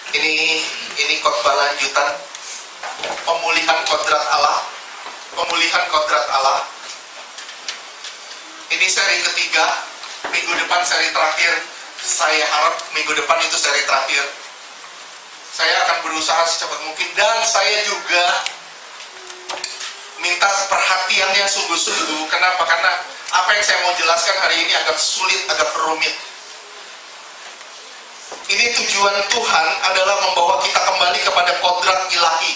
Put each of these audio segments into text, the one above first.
Ini khotbah lanjutan pemulihan kodrat Allah. Pemulihan kodrat Allah. Ini seri ketiga. Minggu depan seri terakhir. Saya harap minggu depan itu seri terakhir. Saya akan berusaha secepat mungkin, dan saya juga minta perhatiannya sungguh-sungguh. Kenapa? Karena apa yang saya mau jelaskan hari ini agak sulit, agak rumit. Ini tujuan Tuhan adalah membawa kita kembali kepada kodrat ilahi.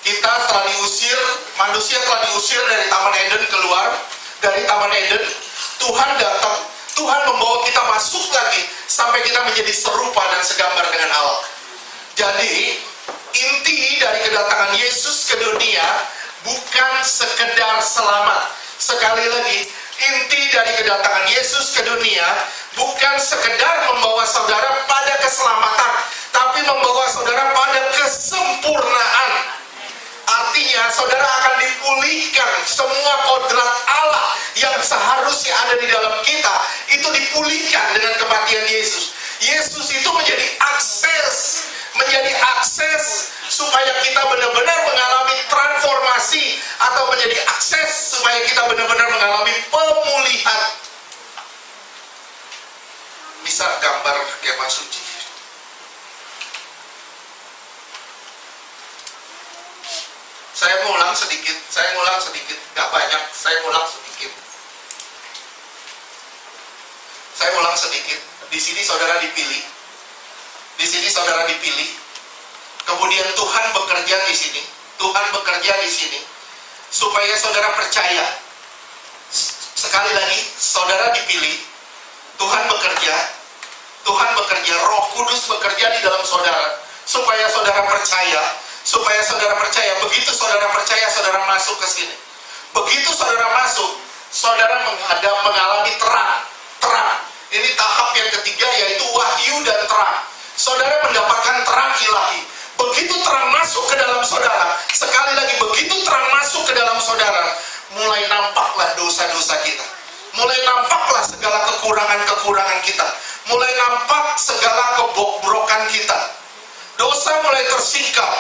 Kita telah diusir, manusia telah diusir dari Taman Eden, keluar dari Taman Eden. Tuhan datang, Tuhan membawa kita masuk lagi sampai kita menjadi serupa dan segambar dengan Allah. Jadi inti dari kedatangan Yesus ke dunia bukan sekedar selamat. Sekali lagi, inti dari kedatangan Yesus ke dunia bukan sekedar membawa saudara pada keselamatan, tapi membawa saudara pada kesempurnaan. Artinya saudara akan dipulihkan. Semua kodrat Allah yang seharusnya ada di dalam kita itu dipulihkan dengan kematian Yesus. Yesus itu menjadi akses supaya kita benar-benar mengalami transformasi, atau menjadi akses supaya kita benar-benar mengalami pemulihan. Bisa gambar kemah suci. Saya ngulang sedikit, nggak banyak, saya ngulang sedikit. Di sini saudara dipilih. Kemudian Tuhan bekerja di sini. Supaya saudara percaya. Sekali lagi, saudara dipilih. Tuhan bekerja, Roh Kudus bekerja di dalam saudara, supaya saudara percaya. Begitu saudara percaya, saudara masuk ke sini. Begitu saudara masuk, saudara mengalami terang. Ini tahap yang ketiga, yaitu wahyu dan terang. Saudara mendapatkan terang ilahi. Begitu terang masuk ke dalam saudara, sekali lagi, begitu terang masuk ke dalam saudara, mulai nampaklah dosa-dosa kita. Mulai nampaklah segala kekurangan kita. Mulai nampak segala kebobrokan kita. Dosa mulai tersingkap.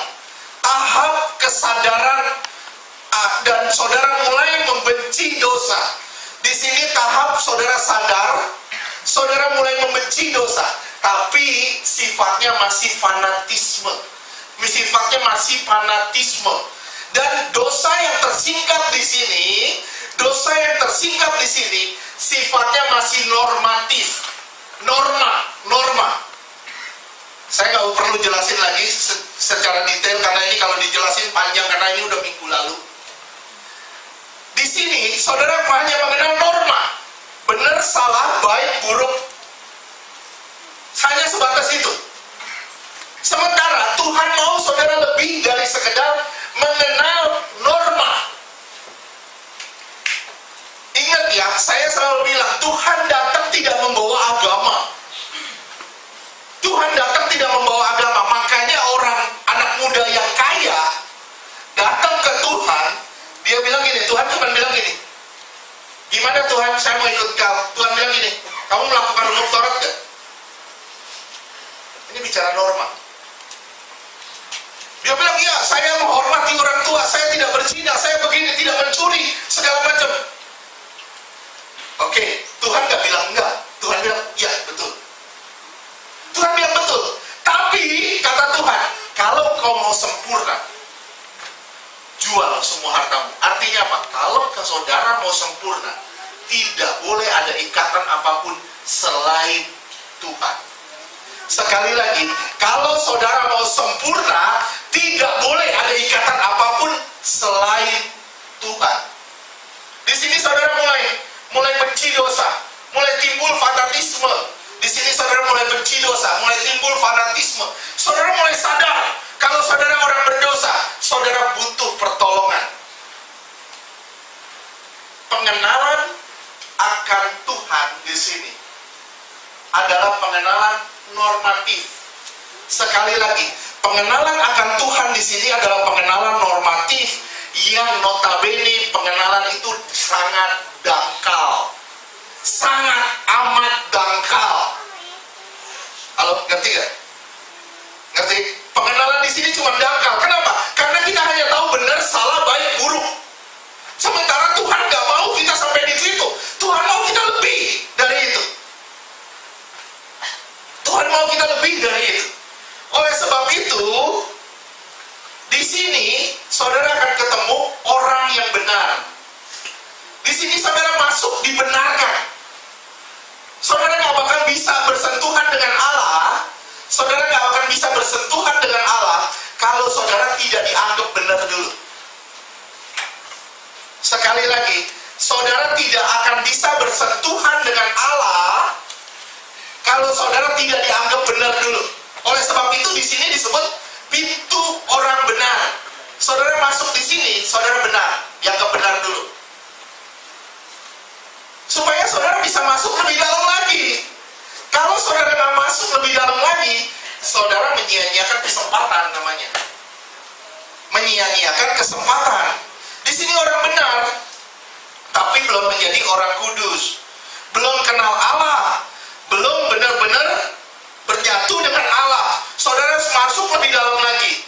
Tahap kesadaran, dan saudara mulai membenci dosa. Di sini tahap saudara sadar, saudara mulai membenci dosa, tapi sifatnya masih fanatisme. Dan dosa yang tersingkap di sini, sifatnya masih normatif. Norma. Saya nggak perlu jelasin lagi secara detail, karena ini kalau dijelasin panjang, karena ini udah minggu lalu. Di sini saudara hanya mengenal norma, benar, salah, baik, buruk, hanya sebatas itu. Sementara Tuhan mau saudara lebih dari sekedar mengenal norma. Ingat ya, saya selalu bilang, Tuhan datang tidak membawa agama. Makanya anak muda yang kaya datang ke Tuhan, dia bilang gini, Tuhan cuma bilang gini, gimana Tuhan, saya mau ikut kau. Tuhan bilang gini, kamu melakukan hukum Taurat gak? Ini bicara norma. Dia bilang, iya, saya menghormati orang tua, saya tidak berzina, saya begini, tidak mencuri, segala macam. Oke, Tuhan gak bilang enggak. Tuhan bilang, iya, betul. Tuhan bilang betul. Tapi, kata Tuhan, kalau kau mau sempurna, jual semua hartamu. Artinya apa? Kalau saudara mau sempurna, tidak boleh ada ikatan apapun selain Tuhan. Sekali lagi, kalau saudara mau sempurna, tidak boleh ada ikatan apapun selain Tuhan. Di sini saudara mulai benci dosa, mulai timbul fanatisme. Di sini saudara mulai benci dosa, mulai timbul fanatisme. Saudara mulai sadar, kalau saudara orang berdosa, saudara butuh pertolongan. Pengenalan akan Tuhan di sini adalah pengenalan normatif. Sekali lagi, pengenalan akan Tuhan di sini adalah pengenalan normatif yang notabene pengenalan itu sangat dangkal. Sangat amat dangkal. Halo, ngerti gak? mau kita lebih dari itu. Oleh sebab itu, di sini saudara akan ketemu orang yang benar. Di sini saudara masuk dibenarkan. Saudara gak bakal bisa bersentuhan dengan Allah. Saudara gak akan bisa bersentuhan dengan Allah kalau saudara tidak dianggap benar dulu. Sekali lagi, saudara tidak akan bisa bersentuhan dengan Allah kalau saudara tidak dianggap benar dulu. Oleh sebab itu di sini disebut pintu orang benar. Saudara masuk di sini, saudara benar, dianggap benar dulu. Supaya saudara bisa masuk lebih dalam lagi. Kalau saudara nggak masuk lebih dalam lagi, saudara menyia-nyiakan kesempatan namanya. Menyia-nyiakan kesempatan. Di sini orang benar, tapi belum menjadi orang kudus. Belum kenal Allah. Belum benar-benar bernyatu dengan Allah. Saudara harus masuk lebih dalam lagi.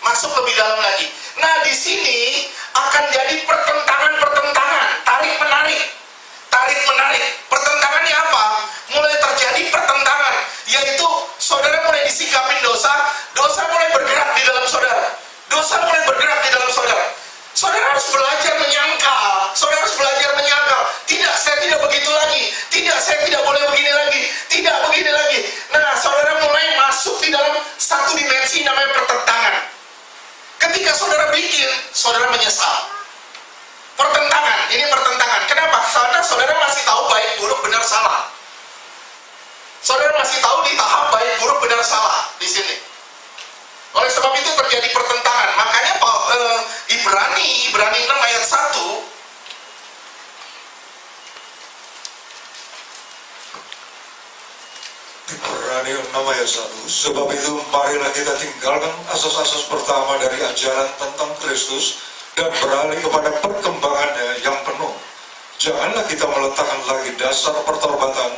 Masuk lebih dalam lagi. Nah, di sini akan jadi pertentangan-pertentangan, tarik-menarik. Tarik-menarik. Pertentangannya apa? Mulai terjadi pertentangan, yaitu saudara mulai disikapin dosa, dosa mulai bergerak di dalam saudara. Dosa mulai bergerak di dalam saudara. Saudara harus belajar menyangkal. Saudara harus belajar menyangkal. Tidak, saya tidak begitu lagi. Tidak, saya tidak boleh begini lagi. Tidak, begini lagi. Nah, saudara mulai masuk di dalam satu dimensi namanya pertentangan. Ketika saudara bikin, saudara menyesal. Pertentangan, ini pertentangan. Kenapa? Karena saudara masih tahu baik, buruk, benar, salah. Saudara masih tahu di tahap baik, buruk, benar, salah di sini. Oleh sebab itu terjadi pertentangan. Makanya Ibrani 6 ayat 1. Ibrani 6 ayat 1. Sebab itu marilah kita tinggalkan asas-asas pertama dari ajaran tentang Kristus dan beralih kepada perkembangannya yang penuh. Janganlah kita meletakkan lagi dasar pertobatan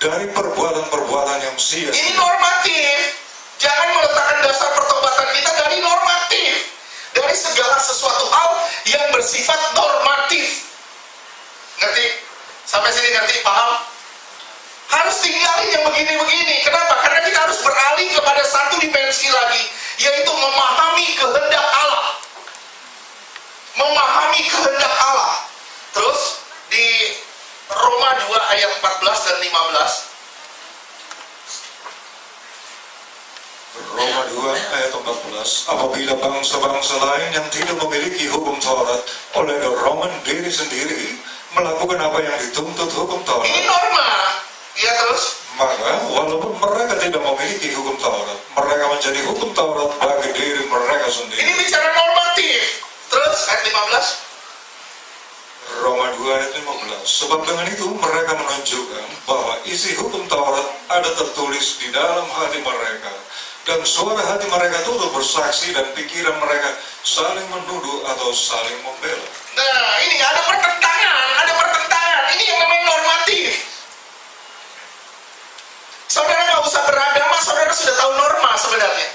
dari perbuatan-perbuatan yang sia-sia. Ini normatif. Jangan meletakkan dasar pertobatan kita dari normatif. Dari segala sesuatu hal yang bersifat normatif. Ngerti? Sampai sini ngerti? Paham? Harus tinggalin yang begini-begini. Kenapa? Karena kita harus beralih kepada satu dimensi lagi, yaitu memahami kehendak Allah. Memahami kehendak Allah. Terus di Roma 2 ayat 14 dan 15. Roma 2 ayat 14. Apabila bangsa-bangsa lain yang tidak memiliki hukum Taurat oleh dorongan diri sendiri melakukan apa yang dituntut hukum Taurat. Ini norma. Ya terus. Maka walaupun mereka tidak memiliki hukum Taurat, mereka menjadi hukum Taurat bagi diri mereka sendiri. Ini bicara normatif. Terus ayat 15. Roma 2 ayat 15. Sebab dengan itu mereka menunjukkan bahwa isi hukum Taurat ada tertulis di dalam hati mereka, dan suara hati mereka turut bersaksi, dan pikiran mereka saling menuduh atau saling membela. Nah, ini ada pertentangan. Ini yang namanya normatif. Saudara nggak usah beragama, saudara sudah tahu norma sebenarnya.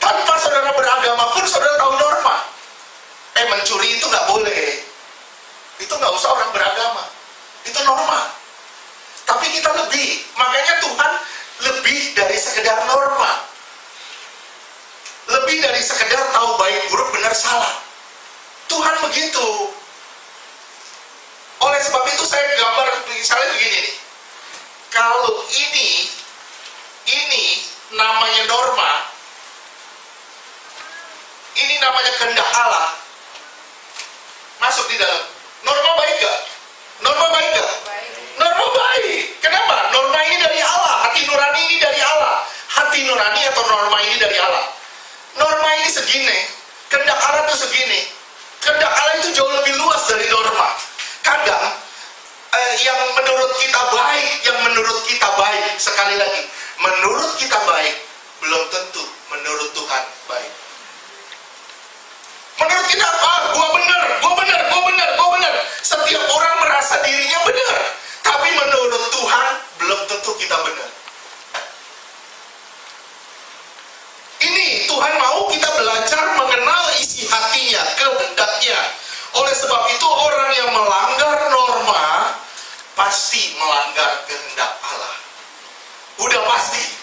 Tanpa saudara beragama pun saudara tahu norma. Mencuri itu nggak boleh. Itu nggak usah orang beragama. Itu norma. Tapi kita lebih. Makanya Tuhan lebih dari sekedar norma. Lebih dari sekedar tahu baik, buruk, benar, salah. Tuhan begitu. Oleh sebab itu saya gambar misalnya begini nih. Kalau ini namanya norma, ini namanya kehendak Allah, masuk di dalam. Norma baik gak? Norma baik gak? Norma baik. Kenapa? Norma ini dari Allah. Hati nurani ini dari Allah. Hati nurani atau norma ini dari Allah. Norma ini segini. Kehendak Allah itu segini. Kehendak Allah itu jauh lebih luas dari norma. Kadang yang menurut kita baik, sekali lagi, menurut kita baik, belum tentu menurut Tuhan baik. Menurut kita, gua benar. Setiap orang merasa dirinya benar, tapi menurut Tuhan belum tentu kita benar. Ini Tuhan mau kita belajar mengenal isi hatinya, kehendaknya. Oleh sebab itu orang yang melanggar norma pasti melanggar kehendak Allah. pasti.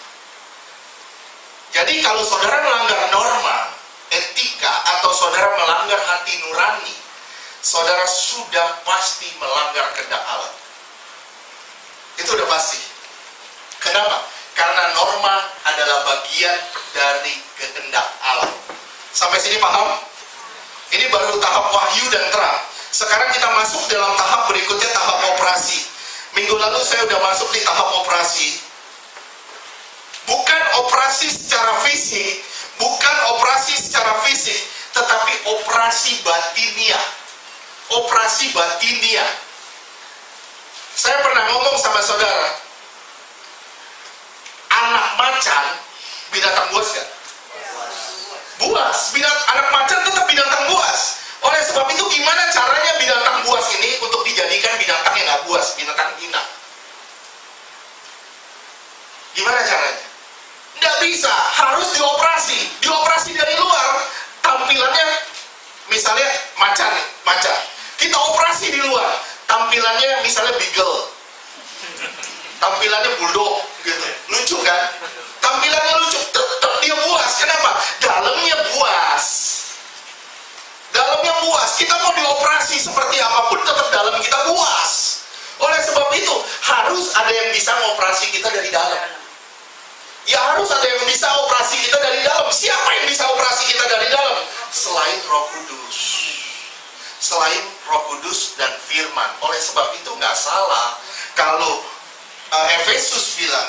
Jadi kalau saudara melanggar norma, etika, atau saudara melanggar hati nurani, saudara sudah pasti melanggar kehendak Allah. Itu udah pasti. Kenapa? Karena norma adalah bagian dari kehendak Allah. Sampai sini paham? Ini baru tahap wahyu dan terang. Sekarang kita masuk dalam tahap berikutnya, tahap operasi. Minggu lalu saya udah masuk di tahap operasi. Bukan operasi secara fisik, tetapi operasi batiniah. Operasi batiniah. Saya pernah ngomong sama saudara, anak macan binatang buas gak? Buas. Anak macan tetap binatang buas. Oleh sebab itu gimana caranya binatang buas ini untuk dijadikan binatang yang gak buas, binatang hina? Gimana caranya? Nggak bisa, harus dioperasi. Dioperasi dari luar. Tampilannya, misalnya macan. Kita operasi di luar. Tampilannya misalnya beagle. Tampilannya bulldog gitu. Lucu kan? Tampilannya lucu, tetap dia buas. Kenapa? Dalamnya buas. Kita mau dioperasi seperti apapun, tetap dalam kita buas. Oleh sebab itu, harus ada yang bisa mengoperasi kita dari dalam. Ya harus ada yang bisa operasi kita dari dalam. Siapa yang bisa operasi kita dari dalam? Selain Roh Kudus. Selain Roh Kudus dan firman. Oleh sebab itu nggak salah kalau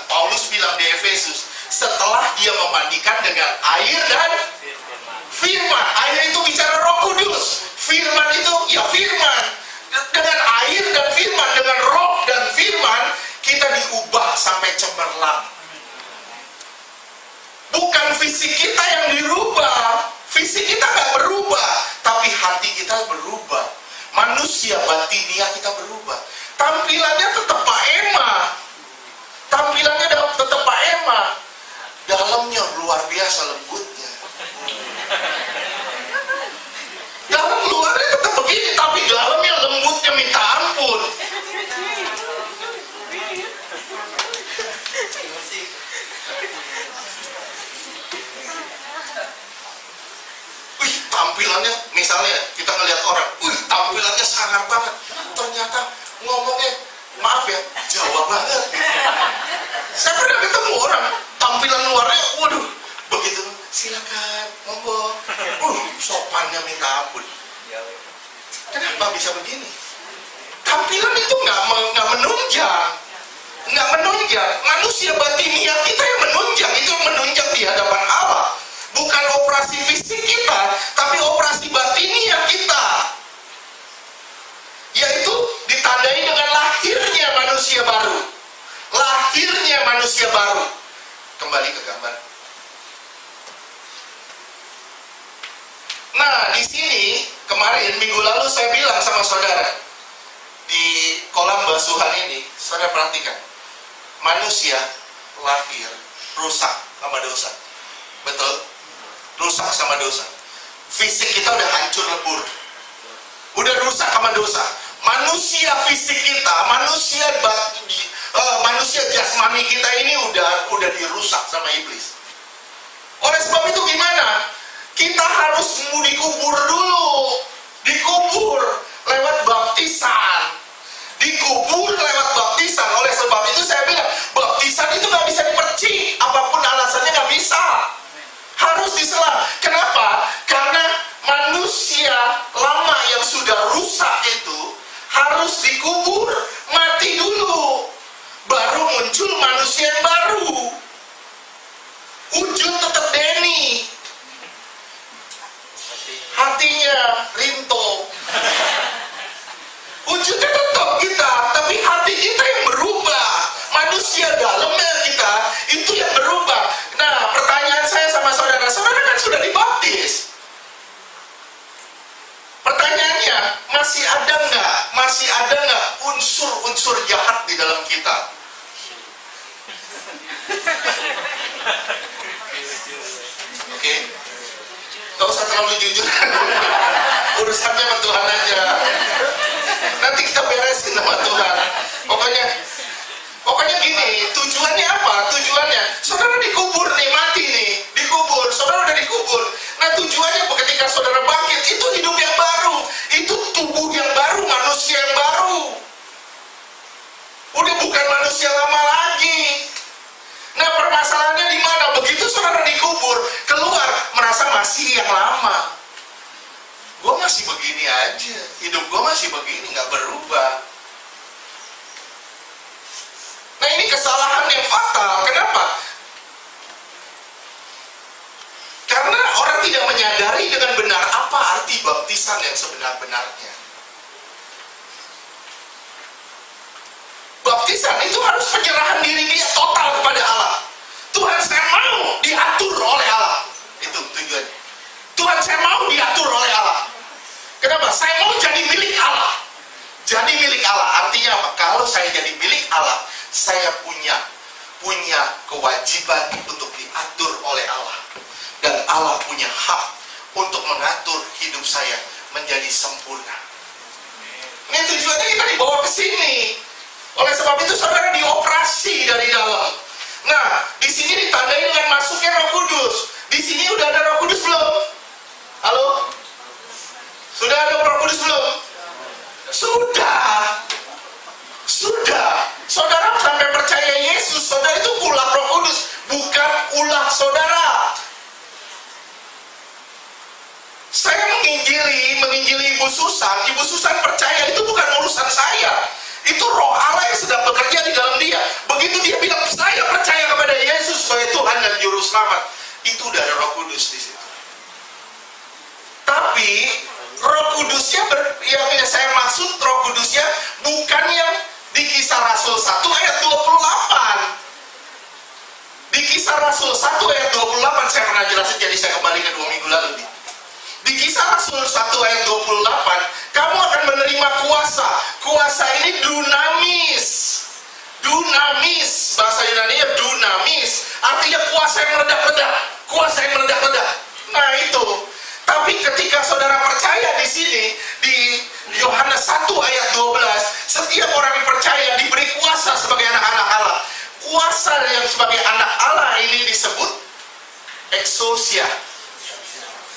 Paulus bilang di Efesus, setelah dia memandikan dengan air dan firman. Air itu bicara Roh Kudus. Firman itu ya firman. Dengan air dan firman, dengan roh dan firman, kita diubah sampai cemerlang. Bukan fisik kita yang dirubah. Fisik kita nggak berubah, tapi hati kita berubah. Manusia batinia kita berubah. Tampilannya tetap Pak Ema. Dalamnya luar biasa lembutnya. Dalam luarnya tetap begini, tapi dalamnya lembutnya minta ampun. Tampilannya, misalnya kita ngelihat orang, tampilannya sangar banget, ternyata ngomongnya, maaf ya, Jawa banget. Saya pernah ketemu orang, tampilan luarnya, waduh, begitu, silakan, ngomong, sopannya minta ampun. Kenapa bisa begini? Tampilan itu nggak menunjang. Manusia batinia kita yang menunjang, itu yang menunjang di hadapan Allah. Bukan operasi fisik kita, tapi operasi batinia kita. Yaitu ditandai dengan lahirnya manusia baru. Kembali ke gambar. Nah, di sini kemarin minggu lalu saya bilang sama saudara di kolam basuhan ini, saudara perhatikan, manusia lahir rusak sama dosa. Betul? Rusak sama dosa. Fisik kita udah hancur lebur, udah rusak sama dosa. Manusia fisik kita, manusia jasmani kita ini udah dirusak sama iblis. Oleh sebab itu gimana? Kita harus dikubur dulu. Dikubur lewat baptisan. Oleh sebab itu saya bilang, baptisan itu gak bisa dipercik. Apapun alasannya gak bisa. Harus diselam. Kenapa? Karena manusia lama yang sudah rusak itu harus dikubur, mati dulu, baru muncul manusia yang baru. Wujud tetap Denny, hatinya Rinto. Wujudnya tetap kita, tapi hati kita yang berubah. Manusia dalamnya kita itu yang berubah. Nah, pertanyaan saya sama saudara kan sudah dibaptis. Pertanyaannya, masih ada nggak unsur-unsur jahat di dalam kita? Oke? Gak usah terlalu jujur. Urusannya sama Tuhan aja. Nanti kita beresin sama Tuhan. Pokoknya gini, tujuannya apa? Tujuannya masih yang lama. Gue masih begini aja, hidup gue masih begini, gak berubah. Nah, ini kesalahan yang fatal. Kenapa? Karena orang tidak menyadari dengan benar apa arti baptisan yang sebenar-benarnya. Baptisan itu harus penyerahan diri dia total kepada Allah. Tuhan, saya mau diatur oleh Allah. Itu tujuannya. Tuhan, saya mau diatur oleh Allah. Kenapa? Saya mau jadi milik Allah. Jadi milik Allah artinya apa? Kalau saya jadi milik Allah, saya punya kewajiban untuk diatur oleh Allah. Dan Allah punya hak untuk mengatur hidup saya menjadi sempurna. Ini tujuannya kita dibawa ke sini. Oleh sebab itu saudara dioperasi dari dalam. Nah, di sini ditandai dengan masuknya Roh Kudus. Di sini udah ada Roh Kudus belum? Halo? Sudah ada Roh Kudus belum? Sudah. Saudara sampai percaya Yesus, saudara itu ulah Roh Kudus, bukan ulah saudara. Saya menginjili Ibu Susan percaya itu bukan urusan saya. Itu Roh Allah yang sedang bekerja di dalam dia. Begitu dia bilang, saya percaya kepada Yesus sebagai Tuhan dan Juru Selamat, itu udah ada Roh Kudus di situ. Tapi Roh Kudusnya yang saya maksud Roh Kudusnya bukan yang di Kisah Rasul 1 ayat 28. Di Kisah Rasul 1 ayat 28 saya pernah jelasin, jadi saya kembali ke 2 minggu lalu. Di Kisah Rasul 1 ayat 28, kamu akan menerima kuasa. Kuasa ini dunamis. Dunamis, bahasa Yunani-nya dunamis. Artinya kuasa yang meledak-ledak. Kuasa yang meledak-ledak. Nah itu. Tapi ketika saudara percaya di sini, di Yohanes 1 ayat 12, setiap orang yang percaya diberi kuasa sebagai anak-anak Allah. Kuasa yang sebagai anak Allah ini disebut exousia.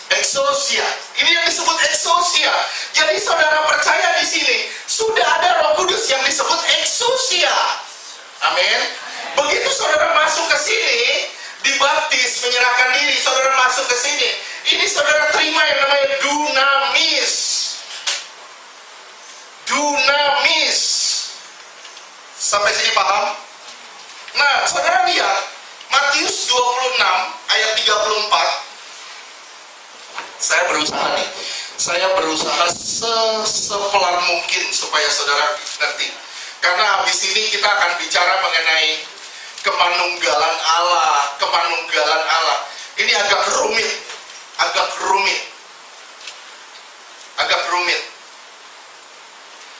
Exousia. Ini yang disebut exousia. Jadi saudara percaya di sini sudah ada Roh Kudus yang disebut exousia. Amin. Begitu saudara masuk ke sini, dibaptis, menyerahkan diri, saudara masuk ke sini. Ini saudara terima yang namanya dunamis. Dunamis. Sampai sini paham? Nah, saudara lihat Matius 26 ayat 34. Saya berusaha sepelan mungkin supaya saudara ngerti. Karena habis ini kita akan bicara mengenai kemanunggalan Allah. Ini agak rumit.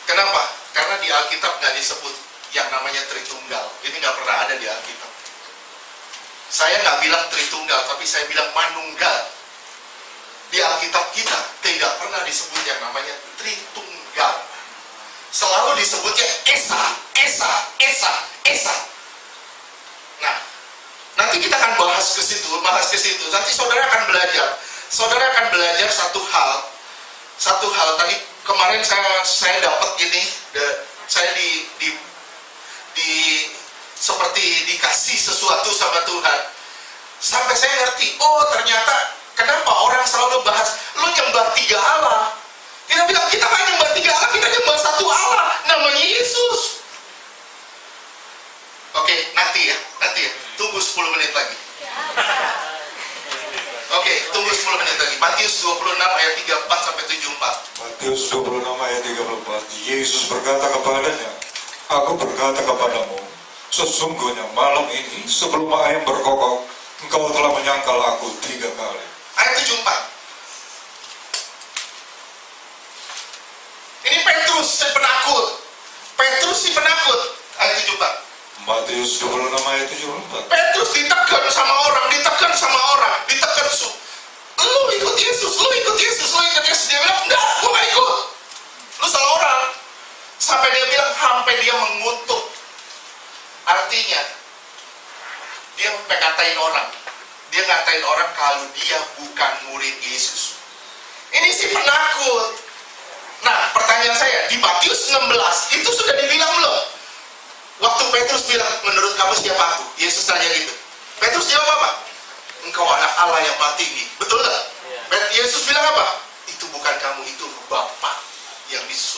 Kenapa? Karena di Alkitab nggak disebut yang namanya Tritunggal. Ini nggak pernah ada di Alkitab. Saya nggak bilang Tritunggal, tapi saya bilang manunggal. Di Alkitab kita tidak pernah disebut yang namanya Tritunggal. Selalu disebutnya Esa. Nah, nanti kita akan bahas ke situ. Nanti saudara akan belajar satu hal. Tadi kemarin saya dapat ini, saya seperti dikasih sesuatu sama Tuhan. Sampai saya ngerti, oh ternyata kenapa orang selalu bahas, lu nyembah 3 Allah. Kita bilang, kita kan nyembah 3 Allah, kita nyembah 1 Allah, namanya Yesus. Oke, nanti ya. Tunggu 10 menit lagi. Oke, tunggu 10 menit lagi. Matius 26 ayat 34 sampai 74. Matius 26 ayat 34. Yesus berkata kepadanya, aku berkata kepadamu, sesungguhnya malam ini sebelum ayam berkokok, engkau telah menyangkal aku 3 kali. Ayat 74. Ini Petrus si penakut. Ayat 74. Matius 26 ayat 74. Petrus ditekan sama orang. Lu ikut Yesus. Dia bilang, enggak, gue gak ikut. Lu salah orang. Sampai dia mengutuk. Artinya, dia ngatain orang. Dia ngatain orang kalau dia bukan murid Yesus. Ini si penakut. Nah, pertanyaan saya, di Matius 16 itu sudah dibilang belum? Waktu Petrus bilang, menurut kamu siapa aku? Yesus tanya gitu. Petrus jawab apa? Engkau anak Allah yang maha tinggi. Betul gak?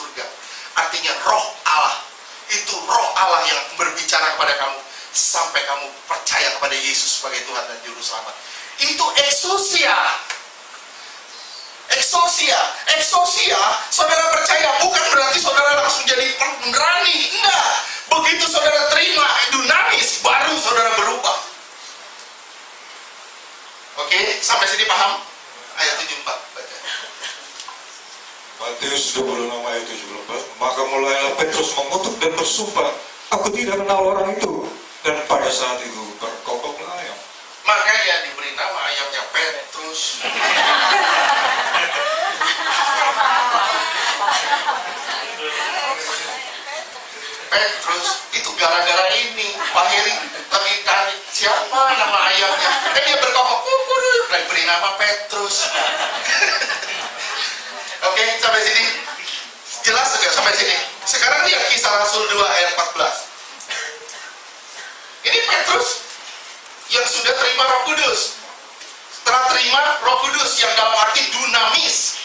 surga. Artinya roh Allah. Itu roh Allah yang berbicara kepada kamu sampai kamu percaya kepada Yesus sebagai Tuhan dan Juru Selamat. Itu eksosia. Eksosia, saudara percaya bukan berarti saudara langsung jadi pemberani. Enggak. Begitu saudara terima dunamis, baru saudara berubah. Oke, sampai sini paham? Ayat 74 baca. Matius 26 ayat 74. Maka mulailah Petrus mengutuk dan bersumpah, aku tidak kenal orang itu. Dan pada saat itu berkokoklah ayam. Makanya diberi nama ayamnya Petrus. Petrus itu gara-gara ini Pak Heri lagi tanya siapa nama ayamnya, dia berkokok dan diberi nama Petrus. Oke, sampai sini jelas juga sampai sini. Sekarang lihat Kisah Rasul 2 ayat 14. Ini Petrus yang sudah terima Roh Kudus. Setelah terima Roh Kudus yang dalam arti dunamis.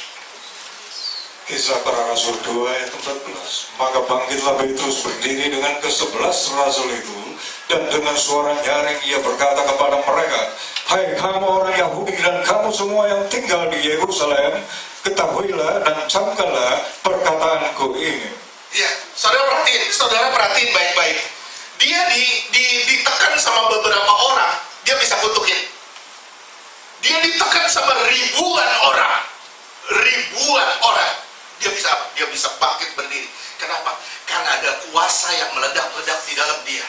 Kisah Para Rasul 2 ayat 14. Maka bangkitlah Petrus berdiri dengan ke-11 rasul itu, dan dengan suara nyaring ia berkata kepada mereka, hai kamu orang Yahudi dan kamu semua yang tinggal di Yerusalem, ketahuilah dan camkanlah perkataanku ini. Ya, saudara perhatiin baik-baik. Dia ditekan sama beberapa orang, dia bisa kutukin. Dia ditekan sama ribuan orang, dia bisa bangkit berdiri. Kenapa? Karena ada kuasa yang meledak-ledak di dalam dia.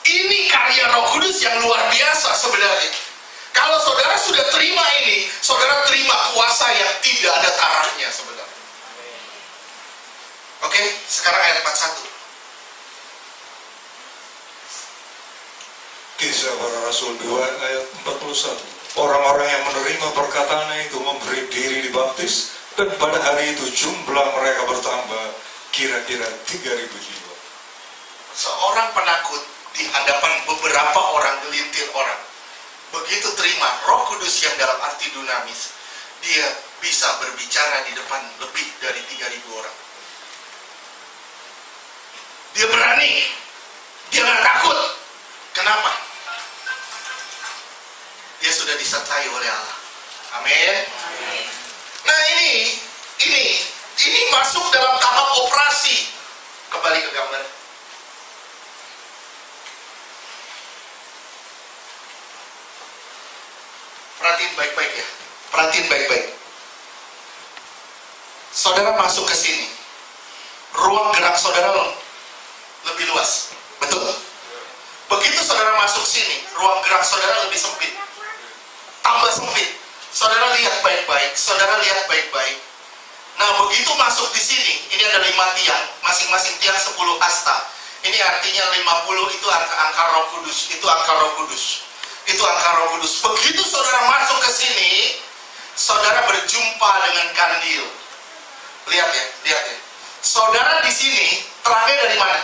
Ini karya Roh Kudus yang luar biasa sebenarnya. Kalau saudara sudah terima ini, saudara terima kuasa yang tidak ada tarafnya sebenarnya. Oke, sekarang ayat 41. Kisah Para Rasul 2 ayat 41. Orang-orang yang menerima perkataannya itu memberi diri dibaptis, dan pada hari itu jumlah mereka bertambah kira-kira 3.000 jiwa. Seorang penakut di hadapan beberapa orang, gelintir orang, begitu terima Roh Kudus yang dalam arti dunamis, dia bisa berbicara di depan lebih dari 3.000 orang. Dia berani, dia nggak takut. Kenapa? Dia sudah disertai oleh Allah. Amin. Nah ini masuk dalam tahap operasi. Kembali ke gambar. Perhatiin baik-baik ya. Perhatiin baik-baik. Saudara masuk ke sini. Ruang gerak saudara lebih luas. Betul? Begitu saudara masuk sini, ruang gerak saudara lebih sempit. Tambah sempit. Saudara lihat baik-baik. Nah, begitu masuk di sini, ini ada 5 tiang, masing-masing tiang 10 hasta. Ini artinya 50 itu angka Roh Kudus. Itu angka Roh Kudus. Begitu saudara masuk ke sini, saudara berjumpa dengan kandil. Lihat ya. Saudara di sini, terangnya dari mana?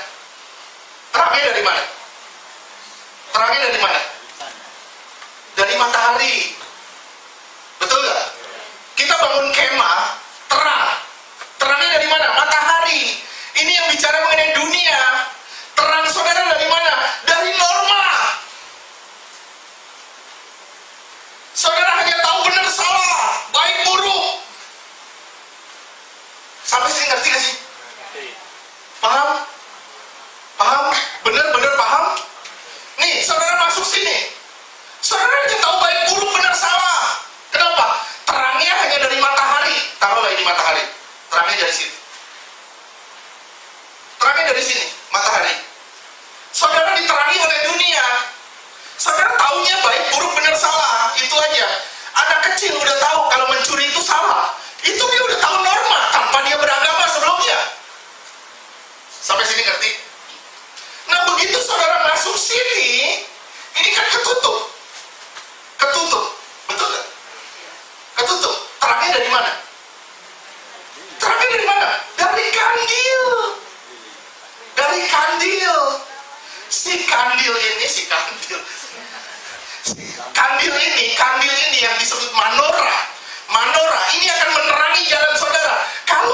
Dari matahari. Betul gak? Kita bangun kemah, terangnya dari mana? Matahari. Ini yang bicara mengenai dunia. Terang saudara dari mana? Dari norma. Saudara hanya tahu benar salah, baik buruk. Sampai sini ngerti gak sih? Paham? Benar paham? Nih, saudara masuk sini. Saudara hanya tahu baik buruk, benar salah. Kenapa? Terangnya hanya dari matahari. Taruhlah ini matahari. Terangnya dari sini. Matahari. Saudara diterangi oleh dunia. Saudara taunya baik buruk, benar salah. Itu aja. Anak kecil udah tahu kalau mencuri itu salah. Itu dia udah tahu norma tanpa dia beragama sebelumnya. Sampai sini ngerti? Nah, begitu saudara masuk sini, ini kan ketutup. Betul gak? Ketutup. Terangnya dari mana? Dari kandil. Kandil ini yang disebut manora. Ini akan menerangi jalan saudara. Kalau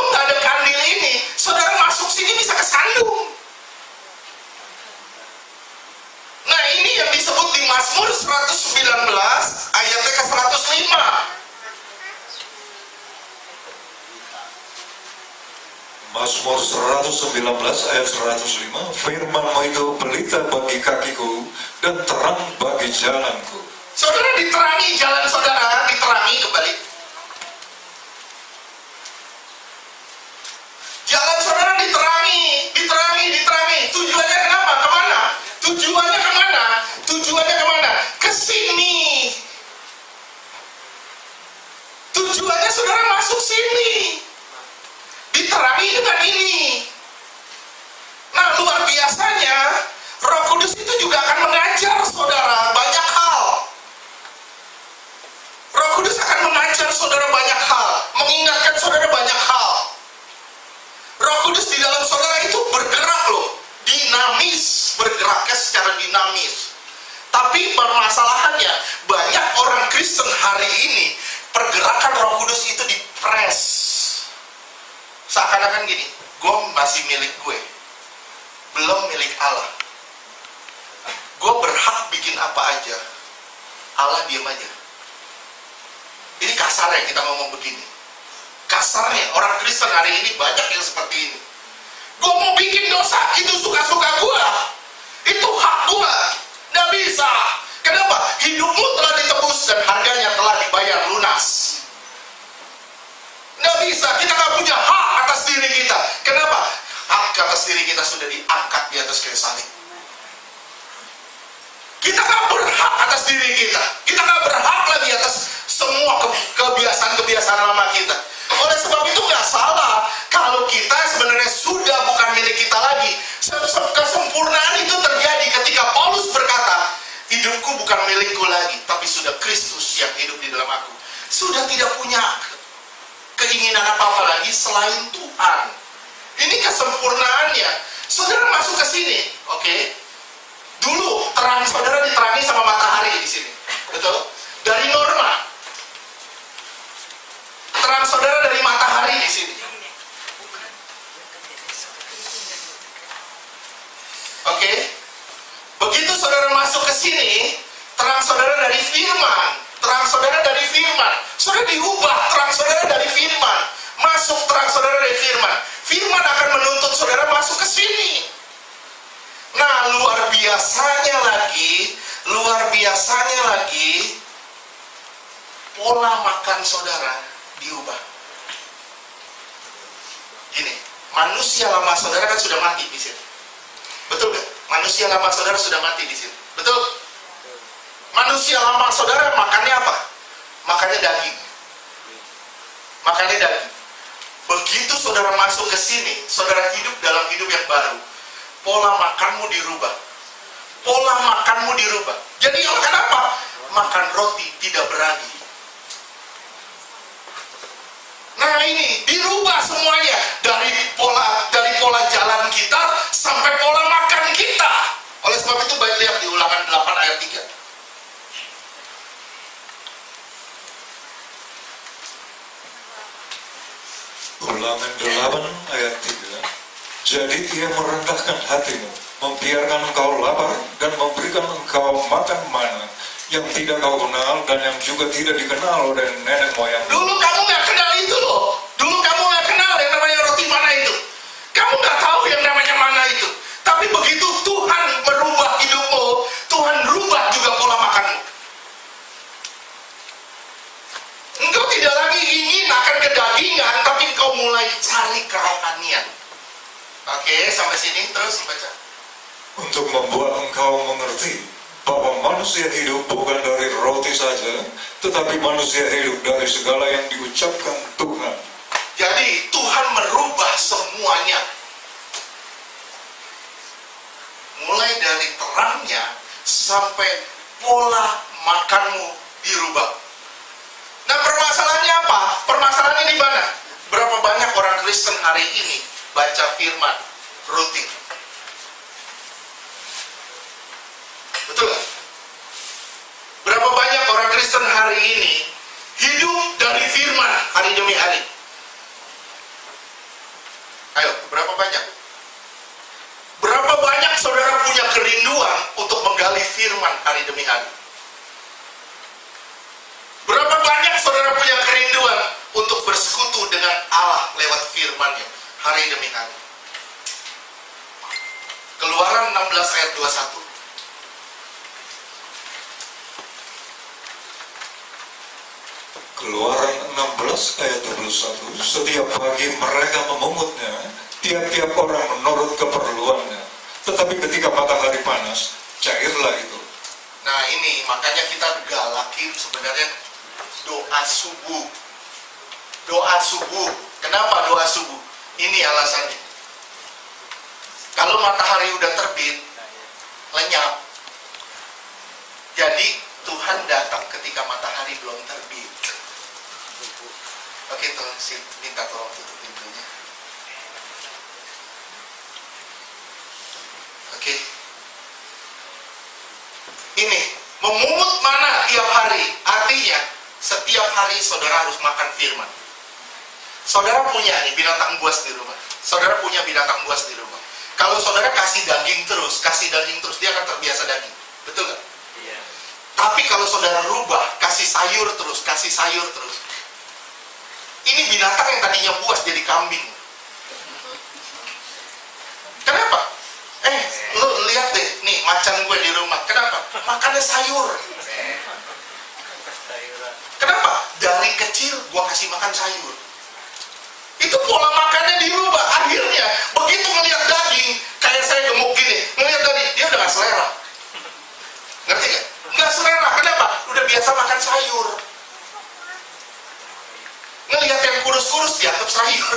Mazmur 119 ayatnya ke 105. Mazmur 119 ayat 105, firman-Mu itu pelita bagi kakiku dan terang bagi jalanku. Saudara, diterangi jalan saudara, diterangi kembali. Jalan saudara diterangi. Tujuannya kenapa? Kemana? Tujuannya kemana? Ke sini. Tujuannya saudara masuk sini. Diterangi dengan ini. Nah, luar biasanya Roh Kudus itu juga akan mengajar saudara banyak hal. Roh Kudus akan mengajar saudara banyak hal, mengingatkan saudara banyak hal. Roh Kudus di dalam saudara itu bergerak loh, dinamis, bergeraknya secara dinamis. Tapi permasalahannya, banyak orang Kristen hari ini pergerakan Roh Kudus itu dipres. Seakan-akan gini, gue masih milik gue, belum milik Allah. Gue berhak bikin apa aja, Allah diam aja. Ini kasarnya kita ngomong begini. Kasarnya orang Kristen hari ini banyak yang seperti ini. Gue mau bikin dosa, itu suka-suka gue, itu hak gue, nggak bisa. Kenapa? Hidupmu telah ditebus dan harganya telah dibayar lunas. Nggak bisa, kita nggak punya hak atas diri kita. Kenapa? Hak atas diri kita sudah diangkat di atas kayu salib. Kita nggak berhak atas diri kita. Kita nggak berhak lagi atas semua kebiasaan-kebiasaan lama kita. Oleh sebab itu nggak salah kalau kita sebenarnya sudah bukan milik kita lagi. Kesempurnaan itu terjadi ketika Paulus berkata, hidupku bukan milikku lagi, tapi sudah Kristus yang hidup di dalam aku. Sudah tidak punya keinginan apa-apa lagi selain Tuhan. Ini kesempurnaannya. Saudara masuk ke sini, oke? Dulu terang saudara diterangi sama matahari di sini, betul? Dari norma. Terang saudara dari matahari di sini. Oke? Begitu saudara masuk ke sini, terang saudara dari firman. Terang saudara dari firman. Saudara diubah terang saudara dari firman. Masuk terang saudara dari firman. Firman akan menuntut saudara masuk ke sini. Nah, luar biasanya lagi, pola makan saudara diubah. Gini, manusia lama saudara kan sudah mati di sini. Betul gak? Manusia lama saudara sudah mati di sini. Betul? Manusia lama saudara makannya apa? Makannya daging. Begitu saudara masuk ke sini, saudara hidup dalam hidup yang baru. Pola makanmu dirubah. Jadi makan apa? Makan roti tidak berani. Nah, ini dirubah semuanya dari pola jalan kita sampai pola makan kita. Oleh sebab itu baik lihat di Ulangan 8 ayat 3. Ulangan 8 ayat 3. Jadi ia merendahkan hatimu, membiarkan engkau lapar dan memberikan engkau makan mana yang tidak kau kenal dan yang juga tidak dikenal oleh nenek moyang. Dulu kamu nggak kenal itu loh. Dulu kamu nggak kenal yang namanya roti mana itu. Kamu nggak tahu yang namanya mana itu. Tapi begitu Tuhan merubah hidupmu, Tuhan rubah juga pola makanmu. Engkau tidak lagi ingin akan kedagingan, tapi engkau mulai cari kerohanian. Oke, sampai sini terus baca. Untuk membuat engkau mengerti bahwa manusia hidup bukan dari roti saja, tetapi manusia hidup dari segala yang diucapkan Tuhan. Jadi Tuhan merubah semuanya. Mulai dari terangnya sampai pola makanmu dirubah. Nah, permasalahannya apa? Permasalahannya di mana? Berapa banyak orang Kristen hari ini baca firman rutin? Betul gak? Berapa banyak orang Kristen hari ini hidup dari firman hari demi hari? Ayo, berapa banyak? Berapa banyak saudara punya kerinduan untuk menggali firman hari demi hari? dengan Allah lewat firman-Nya hari demi hari. Keluaran 16 ayat 21. Keluaran 16 ayat 21. Setiap pagi mereka memungutnya, tiap-tiap orang menurut keperluannya. Tetapi ketika matahari panas, cairlah itu. Nah ini makanya kita galakin sebenarnya doa subuh. Doa subuh. Kenapa doa subuh? Ini alasannya. Kalau matahari udah terbit, lenyap. Jadi Tuhan datang ketika matahari belum terbit. Oke, minta tolong tutup pintunya. Oke. Ini memungut mana tiap hari. Artinya setiap hari saudara harus makan firman. Saudara punya nih binatang buas di rumah. Saudara punya binatang buas di rumah. Kalau saudara kasih daging terus, dia akan terbiasa daging. Betul nggak? Iya. Tapi kalau saudara rubah, kasih sayur terus. Ini binatang yang tadinya buas jadi kambing. Kenapa? Lu lihat deh, nih macan gue di rumah. Kenapa? Makannya sayur. Kenapa? Dari kecil gue kasih makan sayur. Itu pola makannya dirubah. Akhirnya begitu ngelihat daging, kayak saya gemuk gini, ngelihat daging, dia udah gak selera. Ngerti gak? Gak selera. Kenapa? Udah biasa makan sayur. Ngelihat yang kurus-kurus dianggap sayur.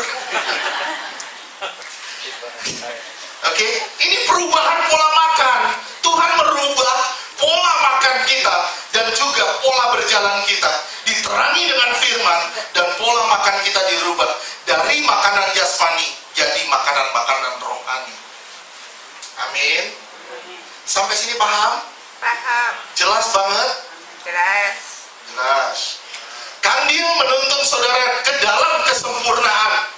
Oke, ini perubahan pola makan. Tuhan merubah pola makan kita dan juga pola berjalan kita. Diterangi dengan firman dan pola makan kita dirubah dari makanan jasmani jadi makanan-makanan rohani. Amin. Sampai sini paham? Paham. Jelas banget? Jelas. Kandil menuntun saudara ke dalam kesempurnaan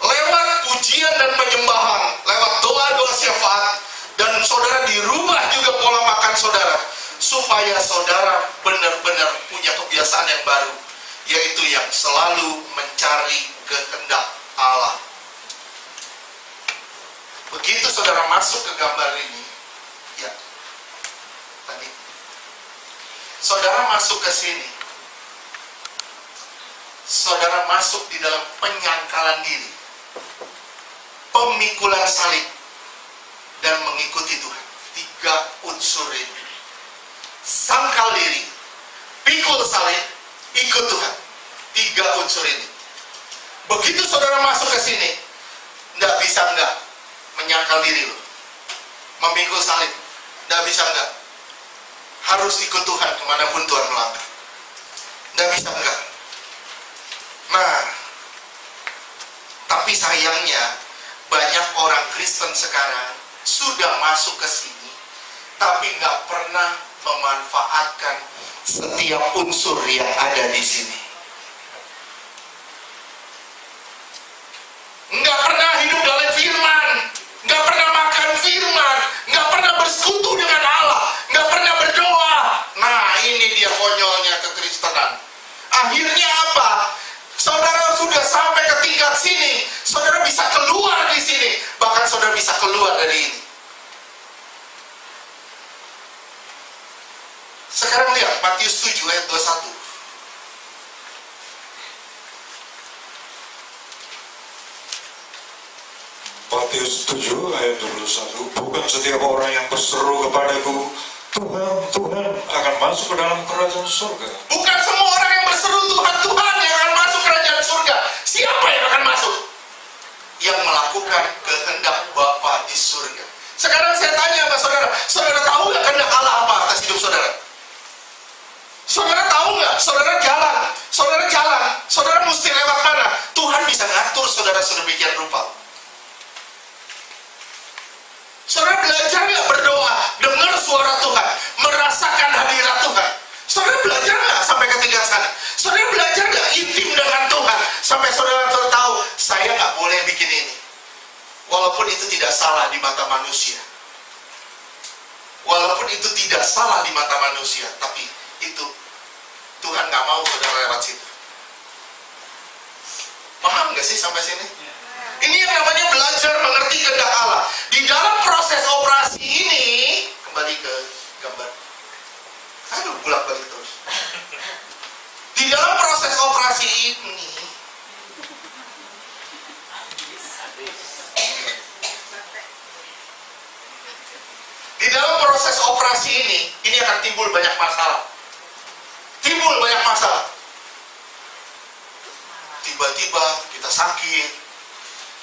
lewat pujian dan penyembahan, lewat doa-doa syafaat, dan saudara dirubah juga pola makan saudara supaya saudara benar-benar punya kebiasaan yang baru, yaitu yang selalu mencari kehendak Allah. Begitu saudara masuk ke gambar ini, ya, tadi saudara masuk ke sini, saudara masuk di dalam penyangkalan diri, pemikulan salib, dan mengikuti Tuhan. 3 unsur ini. Sangkal diri, pikul salib, ikut Tuhan. 3 unsur ini. Begitu saudara masuk ke sini, nggak bisa nggak menyangkal diri loh. Memikul salib, nggak bisa nggak. Harus ikut Tuhan kemanapun Tuhan melangkah. Nggak bisa nggak. Nah, tapi sayangnya banyak orang Kristen sekarang sudah masuk ke sini, tapi nggak pernah memanfaatkan setiap unsur yang ada di sini. Nggak pernah hidup dalam firman, nggak pernah makan firman, nggak pernah bersekutu dengan Allah, nggak pernah berdoa. Nah, ini dia konyolnya kekristenan. Akhirnya apa? Saudara sudah sampai ke tingkat sini, saudara bisa keluar di sini, bahkan saudara bisa keluar dari ini. Sekarang lihat Matius 7 ayat 21. Matius 7 ayat 21. Bukan setiap orang yang berseru kepadaku, Tuhan, Tuhan, akan masuk ke dalam kerajaan surga. Bukan semua orang yang berseru Tuhan, Tuhan yang akan masuk kerajaan surga. Siapa yang akan masuk? Yang melakukan kehendak Bapa di surga. Sekarang saya tanya sama saudara, saudara tahu nggak kehendak Allah apa atas hidup saudara? Saudara tahu nggak? Saudara jalan, saudara mesti lewat mana? Tuhan bisa ngatur saudara sedemikian rupa. Saudara belajar nggak berdoa, dengar suara Tuhan, merasakan hadirat Tuhan? Saudara belajar nggak sampai ke tingkat sana? Saudara belajar nggak intim dengan Tuhan sampai saudara tahu saya nggak boleh bikin ini, walaupun itu tidak salah di mata manusia, walaupun itu tidak salah di mata manusia, tapi itu Tuhan nggak mau saudara lewat situ. Paham gak sih sampai sini? Ini yang namanya belajar mengerti kehendak Allah. Di dalam proses operasi ini, kembali ke gambar. Aduh, bolak-balik terus. Di dalam proses operasi ini, di dalam proses operasi ini akan timbul banyak masalah. Timbul banyak masalah. Tiba-tiba kita sakit,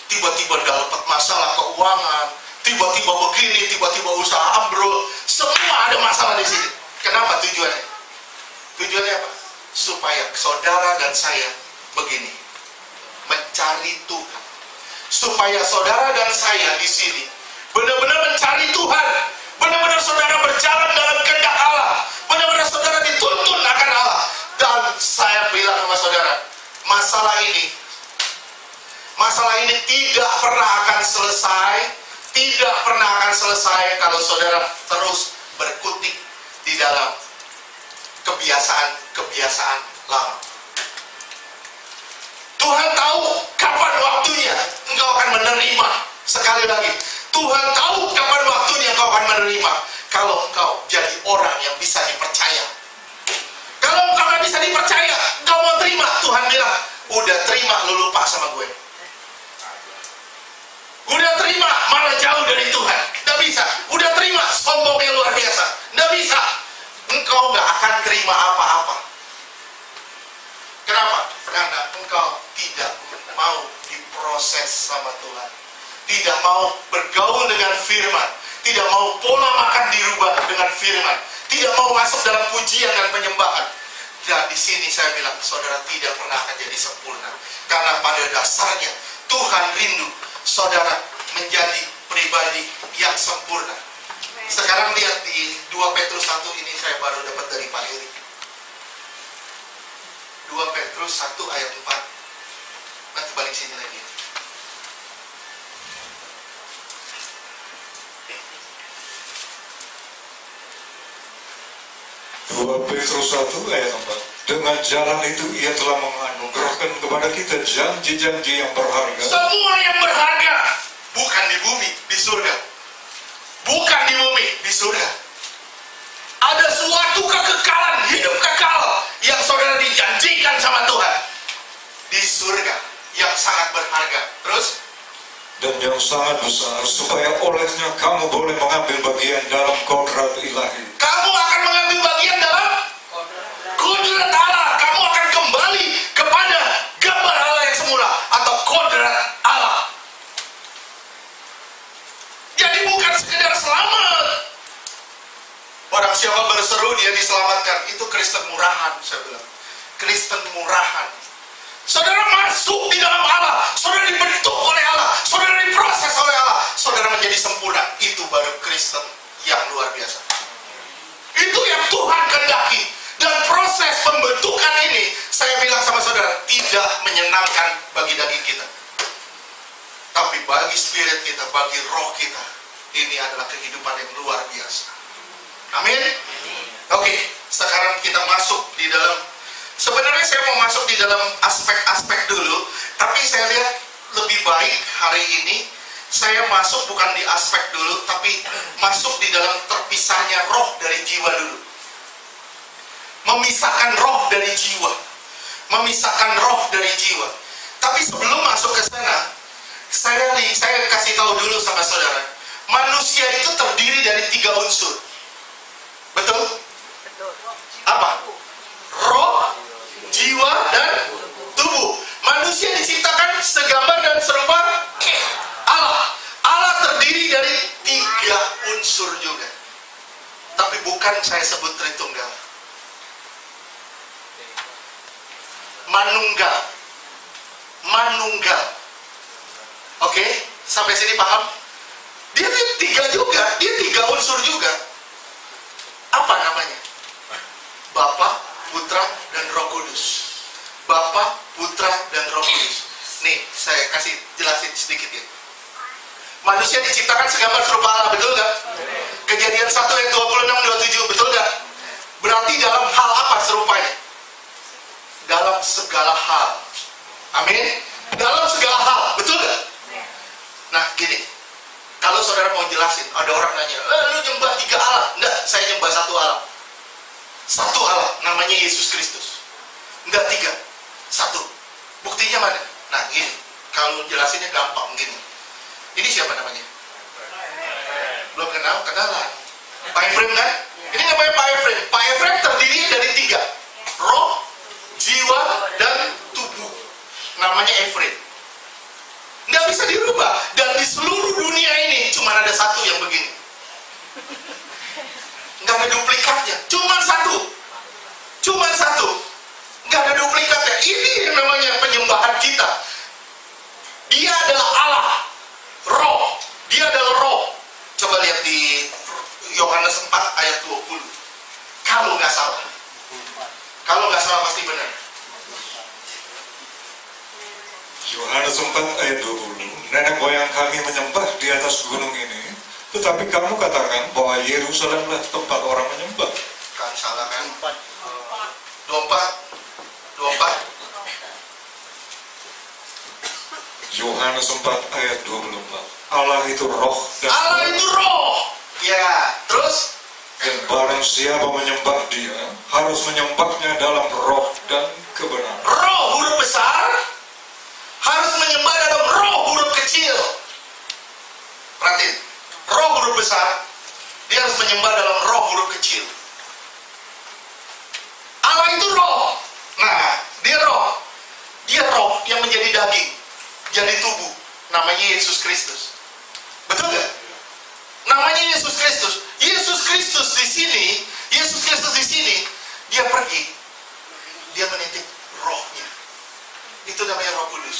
tiba-tiba dapat masalah keuangan, tiba-tiba begini, tiba-tiba usaha ambrol, semua ada masalah di sini. Kenapa tujuannya? Tujuannya apa? Supaya saudara dan saya begini, mencari Tuhan. Supaya saudara dan saya di sini benar-benar mencari Tuhan, benar-benar saudara berjalan dalam kehendak Allah, benar-benar saudara dituntun akan Allah. Dan saya bilang sama saudara, masalah ini tidak pernah akan selesai, tidak pernah akan selesai kalau saudara terus berkutik di dalam kebiasaan lama. Tuhan tahu kapan waktunya engkau akan menerima. Sekali lagi, Tuhan tahu kapan waktunya engkau akan menerima kalau engkau jadi orang yang bisa dipercaya. Kalau engkau nggak bisa dipercaya, engkau mau terima, Tuhan bilang, udah terima, lu lupa sama gue. Udah terima, malah jauh dari Tuhan. Nggak bisa. Udah terima, sombong yang luar biasa. Nggak bisa. Engkau nggak akan terima apa-apa. Kenapa? Karena engkau tidak mau diproses sama Tuhan. Tidak mau bergaul dengan firman. Tidak mau pola makan dirubah dengan firman. Tidak mau masuk dalam pujian dan penyembahan. Dan di sini saya bilang, saudara tidak pernah akan jadi sempurna. Karena pada dasarnya Tuhan rindu saudara menjadi pribadi yang sempurna. Sekarang lihat di 2 Petrus 1 ini saya baru dapat dari Pak Heri. 2 Petrus 1 ayat 4. Nanti balik sini lagi. 2 Petrus 1 ayat 4. Dengan jalan itu ia telah menganugerahkan kepada kita janji-janji yang berharga. Semua yang berharga, bukan di bumi, di surga. Bukan di bumi, di surga. Ada suatu kekekalan, hidup kekal yang saudara dijanjikan sama Tuhan di surga yang sangat berharga. Terus? Dan yang sangat besar, supaya olehnya kamu boleh mengambil bagian dalam kodrat ilahi. Kamu akan mengambil bagian dalam kodrat Allah. Kamu akan kembali kepada gambar Allah yang semula atau kodrat Allah. Jadi bukan sekedar selamat. Barang siapa berseru dia diselamatkan. Itu Kristen murahan, saya bilang. Kristen murahan. Saudara masuk di dalam Allah, saudara dibentuk oleh Allah, saudara diproses oleh Allah, saudara menjadi sempurna. Itu baru Kristen yang luar biasa. Itu yang Tuhan kehendaki. Dan proses pembentukan ini, saya bilang sama saudara, tidak menyenangkan bagi daging kita. Tapi bagi spirit kita, bagi roh kita, ini adalah kehidupan yang luar biasa. Amin. Oke, sekarang kita masuk di dalam. Sebenarnya saya mau masuk di dalam aspek-aspek dulu, tapi saya lihat lebih baik hari ini saya masuk bukan di aspek dulu, tapi masuk di dalam terpisahnya roh dari jiwa dulu. Memisahkan roh dari jiwa. Memisahkan roh dari jiwa. Tapi sebelum masuk ke sana, saya kasih tahu dulu sama saudara, manusia itu terdiri dari 3 unsur. Betul? Apa? Roh, jiwa, dan tubuh. Manusia diciptakan segambar dan serupa Allah. Allah terdiri dari 3 unsur juga. Tapi bukan saya sebut Tritunggal. Manunggal. Oke? Sampai sini paham? Dia 3 juga. Dia 3 unsur juga. Apa namanya? Bapa, Putra, dan Roh Kudus. Bapa, Putra, dan Roh Kudus. Nih, saya kasih jelasin sedikit ya. Manusia diciptakan segambar serupa Allah, betul nggak? Kejadian 1 ayat 26-27, betul nggak? Berarti dalam hal apa serupanya? Dalam segala hal. Amin. Ada orang nanya, lu nyembah 3 Allah? Enggak, saya nyembah 1 Allah. 1 Allah, namanya Yesus Kristus. Enggak 3, 1. Buktinya mana? Nah gini, kalau jelasinnya gampang gini. Ini siapa namanya? Belum kenal, kenalan. Pak Efrem kan? Ini namanya Pak Efrem. Pak Efrem terdiri dari 3. Roh, jiwa, dan tubuh. Namanya Efrem. Nggak bisa dirubah. Dan di seluruh dunia ini cuma ada 1 yang begini. Nggak ada duplikatnya. Cuma 1. Cuma 1. Nggak ada duplikatnya. Ini yang namanya penyembahan kita. Dia adalah Allah. Roh. Dia adalah roh. Coba lihat di Yohanes 4 ayat 20. Kalau nggak salah. Kalau nggak salah pasti benar. Yohanes 4 ayat 20. Nenek moyang kami menyembah di atas gunung ini, tetapi kamu katakan bahwa Yerusalemlah tempat orang menyembah. Kan salah kan? 24. Yohanes 4 ayat 24. Allah itu roh dan Allah itu roh. Ya, terus dan barang siapa menyembah dia harus menyembahnya dalam roh dan kebenaran. roh huruf besar harus menyembah dalam roh huruf kecil. Perhatiin, roh huruf besar dia harus menyembah dalam roh huruf kecil. Allah itu roh. Nah, dia roh. Dia roh yang menjadi daging, jadi tubuh. Namanya Yesus Kristus. Betul nggak? Namanya Yesus Kristus. Yesus Kristus di sini, Yesus Kristus di sini, dia pergi, dia menitip rohnya. Itu namanya Roh Kudus.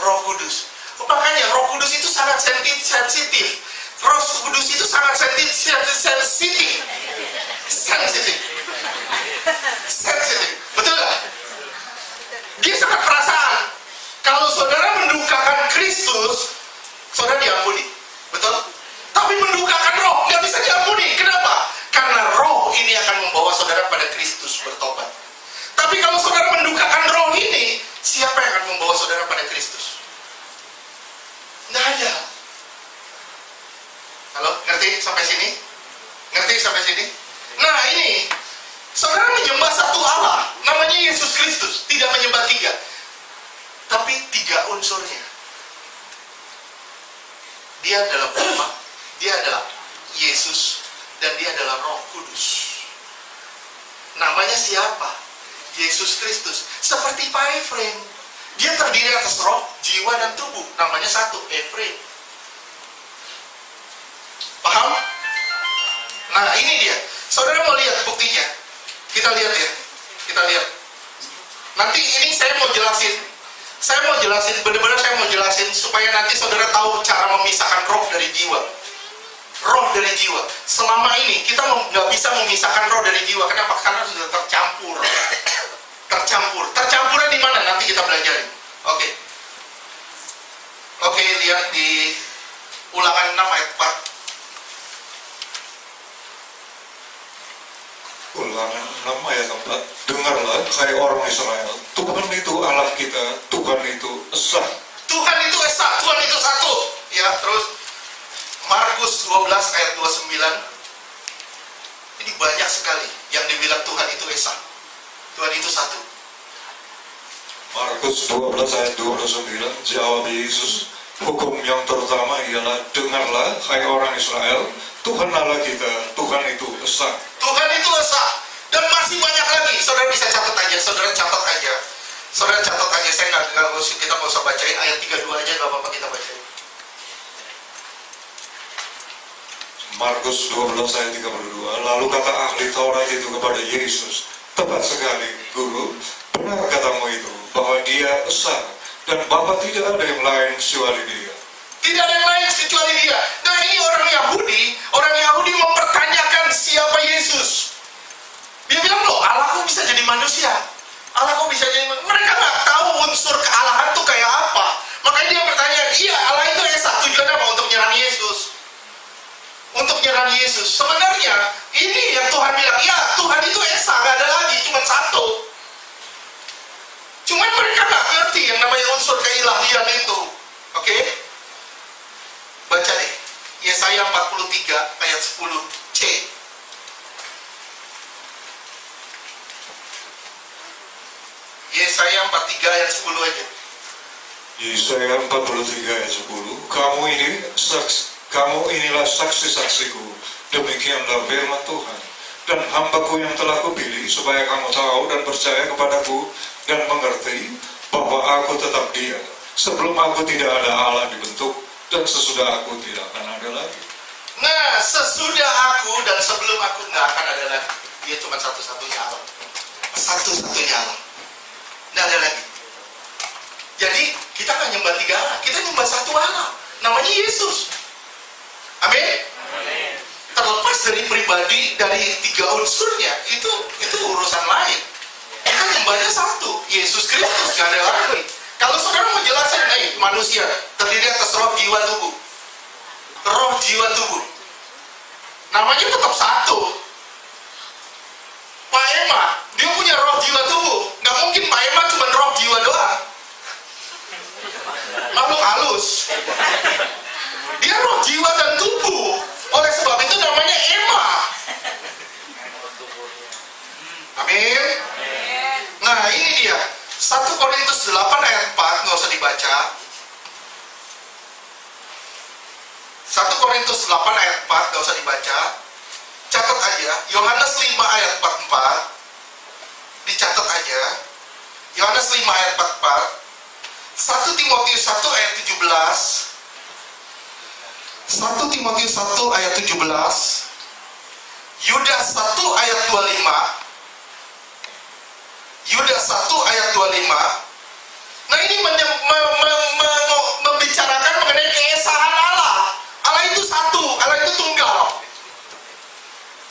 Roh Kudus. Makanya Roh Kudus itu sangat sensitif. Roh Kudus itu sangat sensitif. Betul nggak? Dia sangat perasaan. Kalau saudara mendukakan Kristus, saudara diampuni. Betul? Tapi mendukakan roh nggak bisa diampuni. Kenapa? Karena roh ini akan membawa saudara pada Kristus bertobat. Tapi kalau saudara mendukakan roh ini, siapa yang akan membawa saudara pada Kristus? Nggak ada. Halo, ngerti sampai sini? Ngerti sampai sini? Nah ini, saudara menyembah 1 Allah, namanya Yesus Kristus. Tidak menyembah 3, tapi 3 unsurnya. Dia adalah Bapa, dia adalah Yesus, dan dia adalah Roh Kudus. Namanya siapa? Yesus Kristus. Seperti Pak Efrem, dia terdiri atas roh, jiwa, dan tubuh. Namanya 1, Efrem. Paham? Nah ini dia. Saudara mau lihat buktinya? Kita lihat ya. Kita lihat. Nanti ini saya mau jelasin, benar-benar saya mau jelasin supaya nanti saudara tahu cara memisahkan roh dari jiwa. Roh dari jiwa. Selama ini kita nggak bisa memisahkan roh dari jiwa. Kenapa? Karena sudah tercampur. Tercampurnya di mana? Nanti kita belajarin. Oke, lihat di Ulangan 6 ayat 4. Ulangan 6 ayat 4. Dengarlah, hai orang Israel, Tuhan itu Allah kita, Tuhan itu esa. Tuhan itu esa, Tuhan itu satu. Ya, terus Markus 12 ayat 29. Ini banyak sekali yang dibilang Tuhan itu esa. Tuhan itu satu. Markus 12 ayat 29, jawab Yesus, hukum yang terutama ialah, dengarlah, hai orang Israel, Tuhan Allah kita, Tuhan itu esa. Tuhan itu esa. Dan masih banyak lagi. Saudara bisa catat aja. Saudara catat aja. Saya kita nggak usah bacain ayat 32 aja, nggak apa-apa kita bacain. Markus 12 ayat 32. Lalu kata ahli Taurat itu kepada Yesus, tepat sekali, Guru, benar katamu itu, bahwa dia esa, dan Bapa tidak ada yang lain kecuali dia. Tidak ada yang lain kecuali dia. Nah ini orang Yahudi mempertanyakan siapa Yesus. Dia bilang, loh Allah kok bisa jadi manusia? Mereka nggak tahu unsur kealahan itu kayak apa. Makanya dia bertanya, iya Allah itu esa. Tujuannya apa? Untuk nyerang Yesus. Sebenarnya ini yang Tuhan bilang, ya Tuhan itu esa, nggak ada lagi, cuma satu. Cuman mereka nggak ngerti yang namanya unsur keilahian itu. Oke? Baca deh. Yesaya 43 ayat 10c. Yesaya 43 ayat 10 aja. Yesaya 43 ayat 10. Kamu inilah saksi-saksiku, demikianlah firman Tuhan. Dan hambaku yang telah kupilih, supaya kamu tahu dan percaya kepadaku, dan mengerti bahwa aku tetap Dia. Sebelum aku tidak ada Allah dibentuk, dan sesudah aku tidak akan ada lagi. Nah, sesudah aku dan sebelum aku nggak akan ada lagi. Dia cuma satu-satunya Allah. Satu-satunya Allah. Nggak ada lagi. Jadi, kita kan nyembah 3 Allah. Kita nyembah satu Allah. Namanya Yesus. Amin? Terlepas dari pribadi, dari 3 unsurnya, itu urusan lain. Kita nyembahnya satu, Yesus Kristus, nggak ada lagi. Kalau saudara menjelaskan, manusia terdiri atas roh, jiwa, tubuh. Roh, jiwa, tubuh. Namanya tetap satu. Pak Ema, dia punya roh, jiwa, tubuh. Nggak mungkin Pak Ema cuma roh, jiwa doang. Makhluk halus. Dia roh, jiwa, dan tubuh. Oleh sebab itu namanya Ema. Amin. Nah, ini dia. 1 Korintus 8 ayat 4, nggak usah dibaca. 1 Korintus 8 ayat 4, nggak usah dibaca. Catat aja. Yohanes 5 ayat 44. Dicatat aja. Yohanes 5 ayat 44. 1 Timotius 1 ayat 17. 1 Timotius 1 ayat 17. Yudas 1 ayat 25. Yudas 1 ayat 25. Nah, ini membicarakan mengenai keesaan Allah. Allah itu satu, Allah itu tunggal.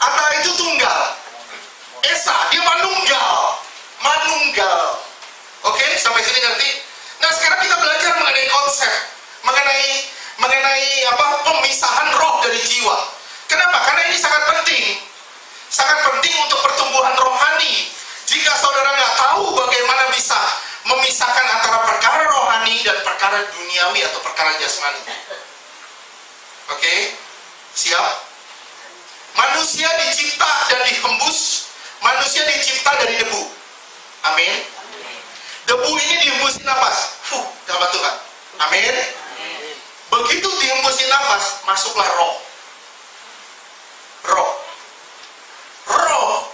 Allah itu tunggal. Esa, dia manunggal. Manunggal. Oke, sampai sini ngerti? Nah, sekarang kita belajar mengenai konsep, mengenai pemisahan roh dari jiwa. Kenapa? Karena ini sangat penting. Sangat penting untuk pertumbuhan rohani. Jika saudara nggak tahu bagaimana bisa memisahkan antara perkara rohani dan perkara duniawi atau perkara jasmani. Oke? Siap? Manusia dicipta dan dihembus. Manusia dicipta dari debu. Amin. Debu ini dihembusin nafas. Dapat Tuhan. Amin. Begitu dihembusin nafas, masuklah roh. Roh. Roh.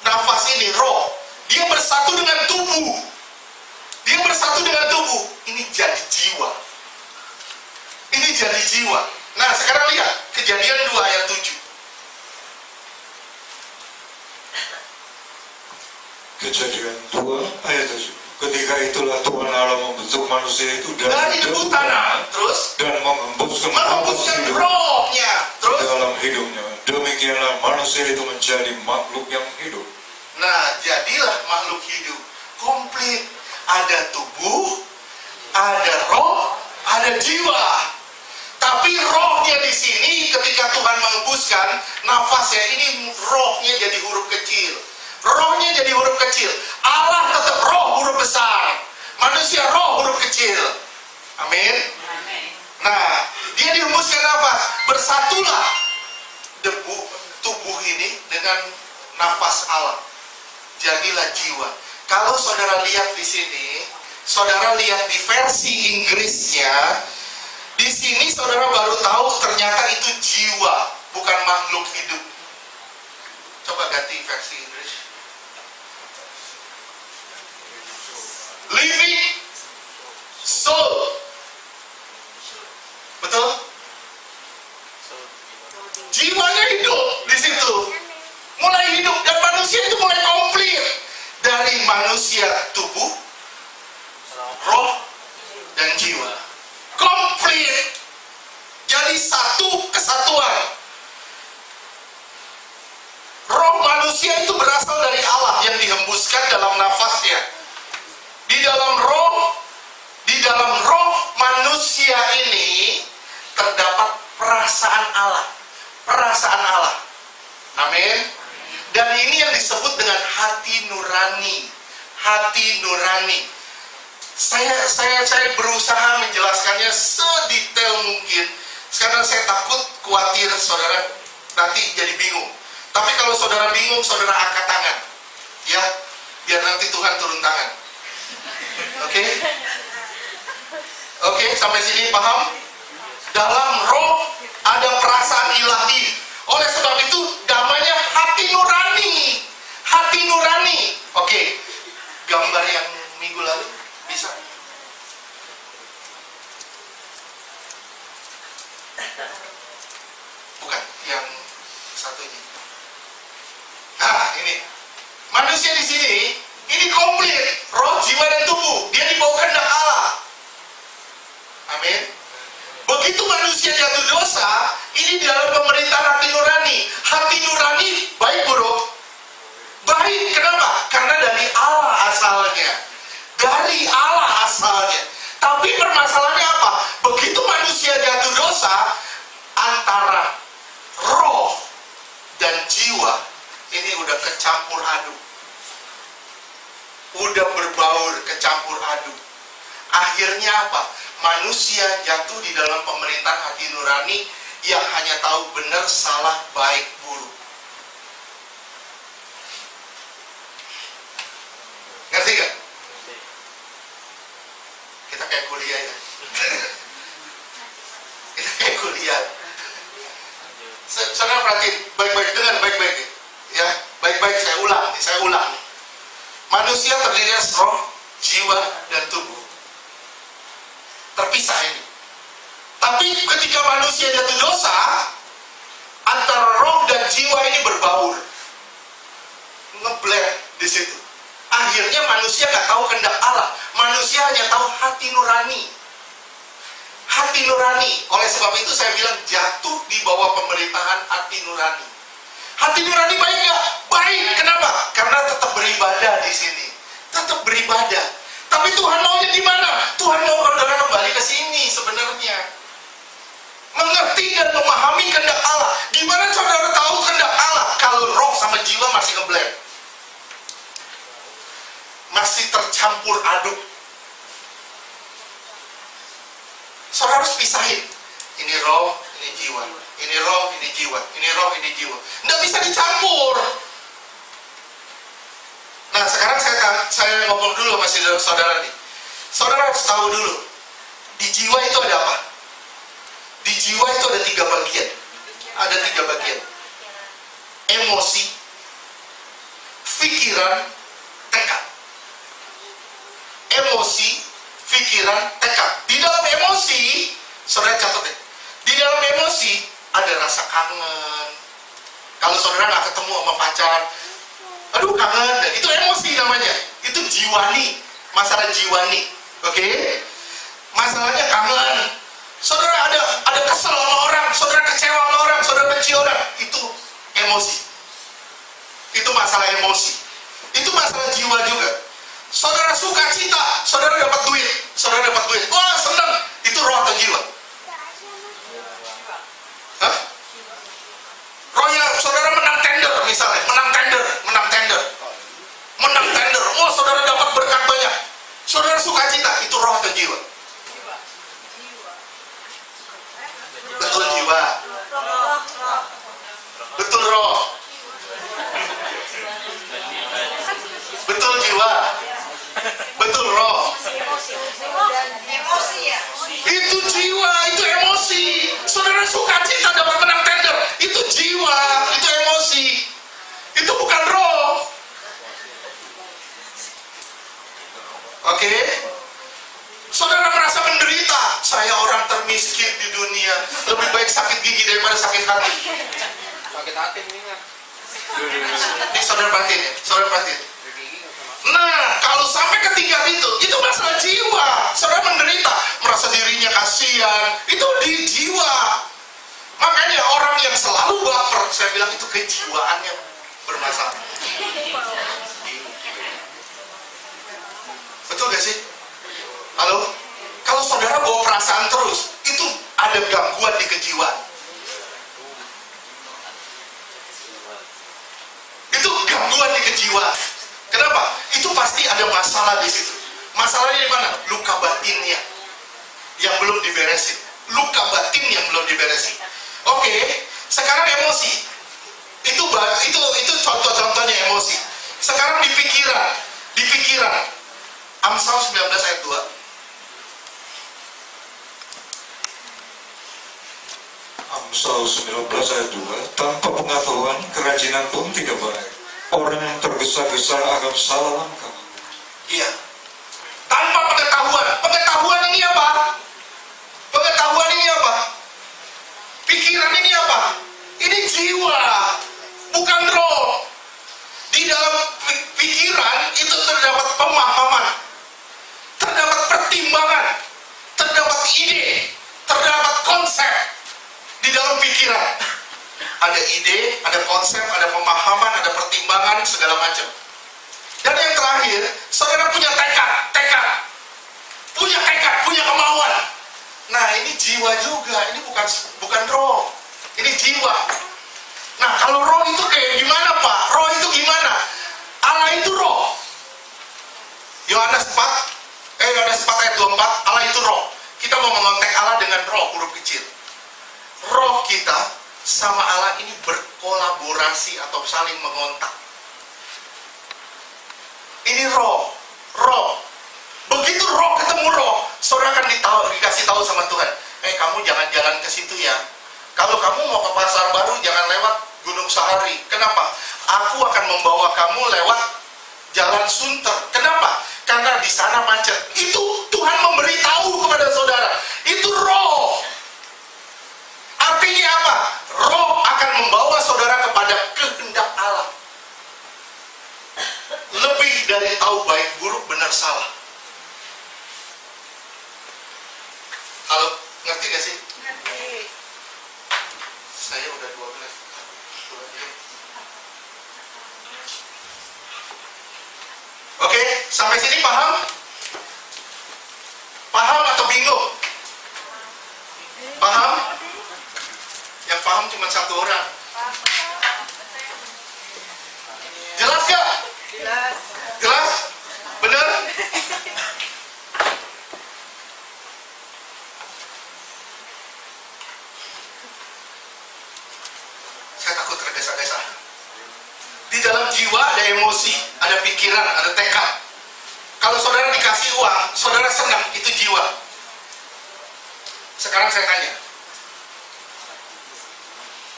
Nafas ini roh. Dia bersatu dengan tubuh. Dia bersatu dengan tubuh. Ini jadi jiwa. Ini jadi jiwa. Nah, sekarang lihat Kejadian 2 ayat 7. Kejadian 2 ayat 7. Ketika itulah Tuhan Allah membentuk manusia itu dari debu tanah, terus dan menghembuskan rohnya, terus dalam hidupnya. Demikianlah manusia itu menjadi makhluk yang hidup. Nah, jadilah makhluk hidup komplit. Ada tubuh, ada roh, ada jiwa. Tapi rohnya di sini ketika Tuhan menghembuskan nafasnya, ini rohnya jadi huruf kecil. Rohnya jadi huruf kecil. Allah tetap roh huruf besar. Manusia roh huruf kecil. Amin. Nah, dia dihembuskan nafas. Bersatulah debu tubuh ini dengan nafas Allah. Jadilah jiwa. Kalau saudara lihat di sini, saudara lihat di versi Inggrisnya, di sini saudara baru tahu ternyata itu jiwa, bukan makhluk hidup. Coba ganti versi Inggris. Living soul. Betul? Jiwanya hidup di situ. Mulai hidup dan manusia itu mulai komplit. Dari manusia tubuh, roh, dan jiwa. Komplit. Jadi satu kesatuan. Roh manusia itu berasal dari Allah yang dihembuskan dalam nafasnya. Di dalam roh manusia ini terdapat perasaan Allah. Perasaan Allah. Amin. Dan ini yang disebut dengan hati nurani. Hati nurani. Saya berusaha menjelaskannya sedetail mungkin Karena saya takut, khawatir saudara nanti jadi bingung. Tapi kalau saudara bingung, saudara angkat tangan. Ya, biar nanti Tuhan turun tangan. Oke? Oke, sampai sini paham? Dalam roh ada perasaan ilahi. Oleh sebab itu, namanya hati nurani. Hati nurani. Oke, gambar yang minggu lalu bisa? Bukan, yang satunya. Nah, ini manusia di sini, ini komplit, roh, jiwa, dan tubuh. Dia dibawa kehendak Allah. Amin. Begitu manusia jatuh dosa, ini dalam pemerintahan hati nurani. Hati nurani baik buruk? Baik. Kenapa? Karena dari Allah asalnya. Dari Allah asalnya. Tapi permasalahannya apa? Begitu manusia jatuh dosa, antara roh dan jiwa ini udah kecampur aduk. Udah berbaur, kecampur aduk. Akhirnya apa? Manusia jatuh di dalam pemerintahan hati nurani yang hanya tahu benar, salah, baik, buruk. Ngerti gak? Kita kayak kuliah ya. Kita kayak kuliah. Saudara perhatiin, baik-baik, dengan baik-baik. Ya, baik-baik, saya ulang. Manusia terdiri atas roh, jiwa, dan tubuh. Terpisah ini. Tapi ketika manusia jatuh dosa, antara roh dan jiwa ini berbaur, ngeblend di situ. Akhirnya manusia nggak tahu kehendak Allah. Manusia hanya tahu hati nurani. Hati nurani. Oleh sebab itu saya bilang jatuh di bawah pemerintahan hati nurani. Hati nurani baik nggak? Baik. Kenapa? Karena tetap beribadah di sini. Tetap beribadah. Tapi Tuhan maunya di mana? Tuhan mau saudara kembali ke sini sebenarnya. Mengerti dan memahami kehendak Allah. Gimana saudara tahu kehendak Allah? Kalau roh sama jiwa masih ngeblend. Masih tercampur aduk. Saudara harus pisahin. Ini roh, ini jiwa. Ini roh, ini jiwa. Ini roh, ini jiwa. Nggak bisa dicampur. Nah, sekarang saya ngomong dulu sama saudara nih. Saudara harus tahu dulu. Di jiwa itu ada apa? Di jiwa itu ada 3 bagian. Ada 3 bagian. Emosi, pikiran, tekad. Emosi, pikiran, tekad. Di dalam emosi, saudara catat deh. Di dalam emosi ada rasa kangen. Kalau saudara nggak ketemu sama pacar, aduh kangen. Itu emosi namanya. Itu jiwani. Masalah jiwani. Oke? Masalahnya kangen. Saudara ada kesel sama orang, saudara kecewa sama orang, saudara benci orang. Itu emosi. Itu masalah emosi. Itu masalah jiwa juga. Saudara suka cita, saudara dapat duit. Saudara dapat duit. Wah, senang. Itu roh atau jiwa? Hah? Rohnya saudara menang tender misalnya, menang tender. Oh, saudara dapat berkat banyak. Saudara suka cita, itu roh atau jiwa? Betul jiwa. Betul roh. Betul jiwa. Betul roh. Itu jiwa, itu emosi. Saudara suka cita dapat menang tender, itu jiwa, itu emosi. Itu bukan roh. Oke? Saudara merasa menderita, saya orang termiskin di dunia, lebih baik sakit gigi daripada sakit hati. Sakit hati nih kan. Ini saudara perhatiin ya, saudara perhatiin. Nah, kalau sampai ketiga itu masalah jiwa. Saudara menderita, merasa dirinya kasihan, itu di jiwa. Makanya orang yang selalu baper, saya bilang itu kejiwaannya bermasalah. Betul gak sih? Halo? Kalau saudara bawa perasaan terus, itu ada gangguan di kejiwaan. Itu gangguan di kejiwaan. Kenapa? Itu pasti ada masalah di situ. Masalahnya di mana? Luka batinnya yang belum diberesin. luka batin yang belum diberesin. Oke, sekarang emosi. Itu contoh-contohnya emosi. Sekarang di pikiran. Amsal 19 ayat 2. Amsal 19 ayat 2, tanpa pengetahuan kerajinan pun tidak baik. Orang yang tergesa-gesa akan salah langkah. Iya. Tanpa pengetahuan. Pengetahuan ini apa? Pengetahuan ini apa? Pikiran ini apa? Ini jiwa, bukan roh. Di dalam pikiran itu terdapat pemahaman, terdapat pertimbangan, terdapat ide, terdapat konsep. Di dalam pikiran ada ide, ada konsep, ada pemahaman, ada pertimbangan, segala macam. Dan yang terakhir, saudara punya tekad, punya kemauan. Nah, ini jiwa juga, ini bukan roh, ini jiwa. Nah, kalau roh itu kayak gimana, Pak? Roh itu gimana? Allah itu roh. Yohanes 4 ayat 24, Allah itu roh. Kita mau mengontek Allah dengan roh huruf kecil. Roh kita sama Allah ini berkolaborasi atau saling mengontak. Ini roh. Begitu roh ketemu roh, saudara akan dikasih tahu sama Tuhan. Kamu jangan jalan ke situ ya. Kalau kamu mau ke pasar baru, jangan lewat Gunung Sahari. Kenapa? Aku akan membawa kamu lewat Jalan Sunter. Kenapa? Karena di sana macet. Itu Tuhan memberitahu kepada saudara. Itu roh. Artinya apa? Roh akan membawa saudara kepada kehendak Allah. Lebih dari tahu baik buruk benar salah. Halo, ngerti gak sih? Ngerti. Saya udah 12. Oke, sampai sini paham? Paham atau bingung? Paham? Yang paham cuma satu orang. Jelas gak? Jelas. Jelas? Bener? Saya takut tergesa-gesa. Di dalam jiwa ada emosi, ada pikiran, ada tekad. Kalau saudara dikasih uang, saudara senang, itu jiwa. Sekarang saya tanya.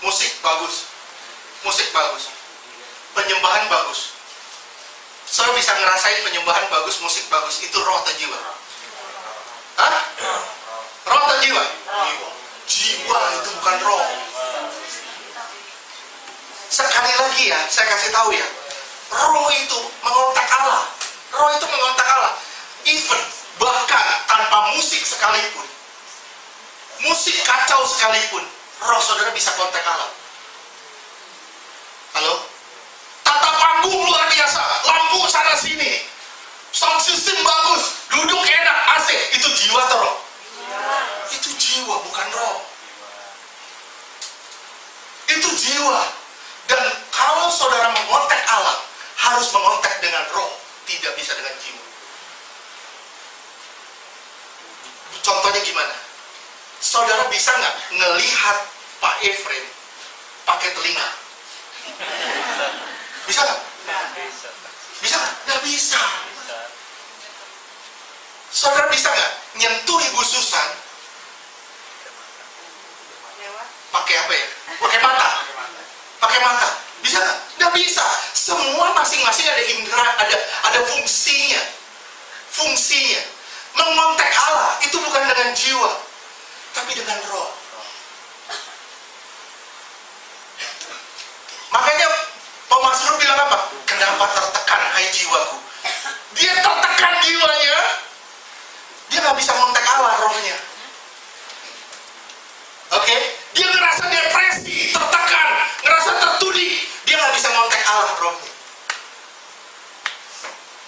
Musik bagus. Penyembahan bagus. Saudara bisa ngerasain penyembahan bagus, musik bagus. Itu roh atau jiwa? Hah? Roh atau jiwa? Jiwa itu bukan roh. Sekali lagi ya, saya kasih tahu ya. Roh itu mengontak Allah. Even bahkan tanpa musik sekalipun, musik kacau sekalipun, roh saudara bisa kontak Allah. Halo? Tata panggung luar biasa, lampu sana sini, sound system bagus, duduk enak, AC, itu jiwa atau roh? Itu jiwa, bukan roh. Itu jiwa. Dan kalau saudara mengontak Allah, harus mengontak dengan roh, tidak bisa dengan jiwa. Contohnya gimana? Saudara bisa nggak ngelihat Pak Efren pakai telinga? Bisa nggak? Bisa nggak? Nggak bisa. Saudara bisa nggak nyentuh Ibu Susan pakai apa ya? Pakai mata. Bisa nggak? Nggak bisa. Semua masing-masing ada indera, ada fungsinya. Mengontak Allah itu bukan dengan jiwa, tapi dengan roh. Makanya pemazmur bilang apa? Kenapa tertekan hai jiwaku? Dia tertekan jiwanya, dia nggak bisa mengontak Allah rohnya. Oke? Dia ngerasa depresi, tertekan, ngerasa tertuding, dia nggak bisa mengontak Allah rohnya.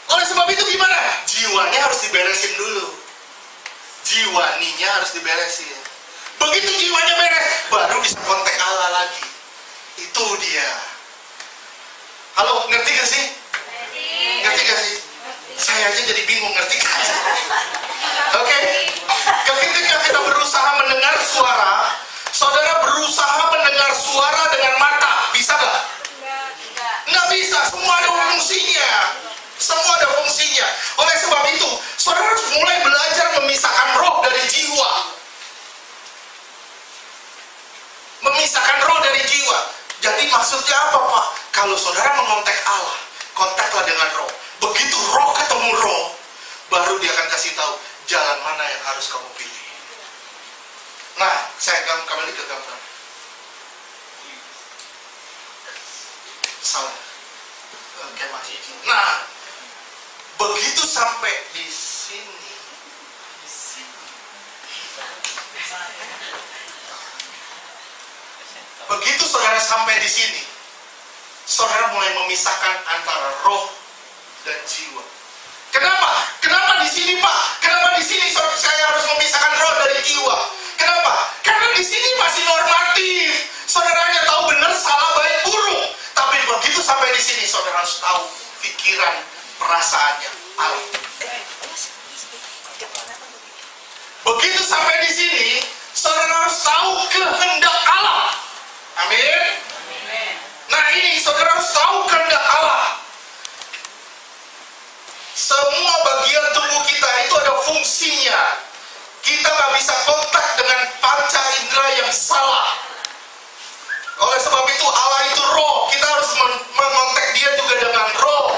Oleh sebab itu gimana? Jiwanya harus diberesin dulu. Jiwaninya harus diberesin. Begitu jiwanya beres, baru bisa kontak Allah lagi. Itu dia. Halo, ngerti gak sih? Ngerti gak sih? Saya aja jadi bingung, ngerti gak sih? Oke? Ketika kita berusaha mendengar dengan mata. Bisa nggak? Nggak bisa. Semua ada fungsinya. Semua ada fungsinya. Oleh sebab itu, saudara harus mulai belajar memisahkan roh dari jiwa. Memisahkan roh dari jiwa. Jadi maksudnya apa, Pak? Kalau saudara mengontak Allah, kontaklah dengan roh. Begitu roh ketemu roh, baru dia akan kasih tahu jalan mana yang harus kamu pilih. Nah, saya akan kembali ke gambar. Salah. Oke, masih. Nah, begitu sampai di sini, begitu saudara sampai di sini, saudara mulai memisahkan antara roh dan jiwa. Kenapa? Kenapa di sini, Pak? Kenapa di sini saya harus memisahkan roh dari jiwa? Kenapa? Karena di sini masih normatif. Saudaranya tahu benar, salah, baik, buruk. Tapi begitu sampai di sini, saudara harus tahu pikiran, perasaannya Allah. Begitu sampai di sini, saudara harus tahu kehendak Allah. Amin. Nah ini, saudara harus tahu kehendak Allah. Semua bagian tubuh kita itu ada fungsinya. Kita nggak bisa kontak dengan panca indera yang salah. Oleh sebab itu Allah itu roh. Kita harus mengontak dia juga dengan roh.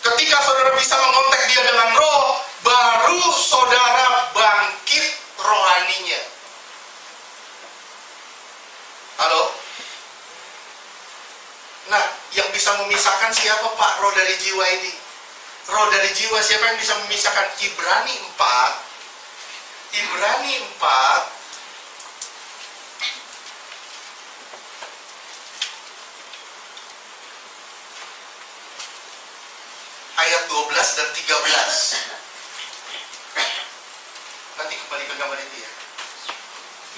Ketika saudara bisa mengontak dia dengan roh, baru saudara bangkit rohaninya. Halo? Nah, yang bisa memisahkan siapa, Pak, roh dari jiwa ini? Roh dari jiwa siapa yang bisa memisahkan? Ibrani 4 ayat 12 dan 13. Nanti kembali ke gambar itu ya.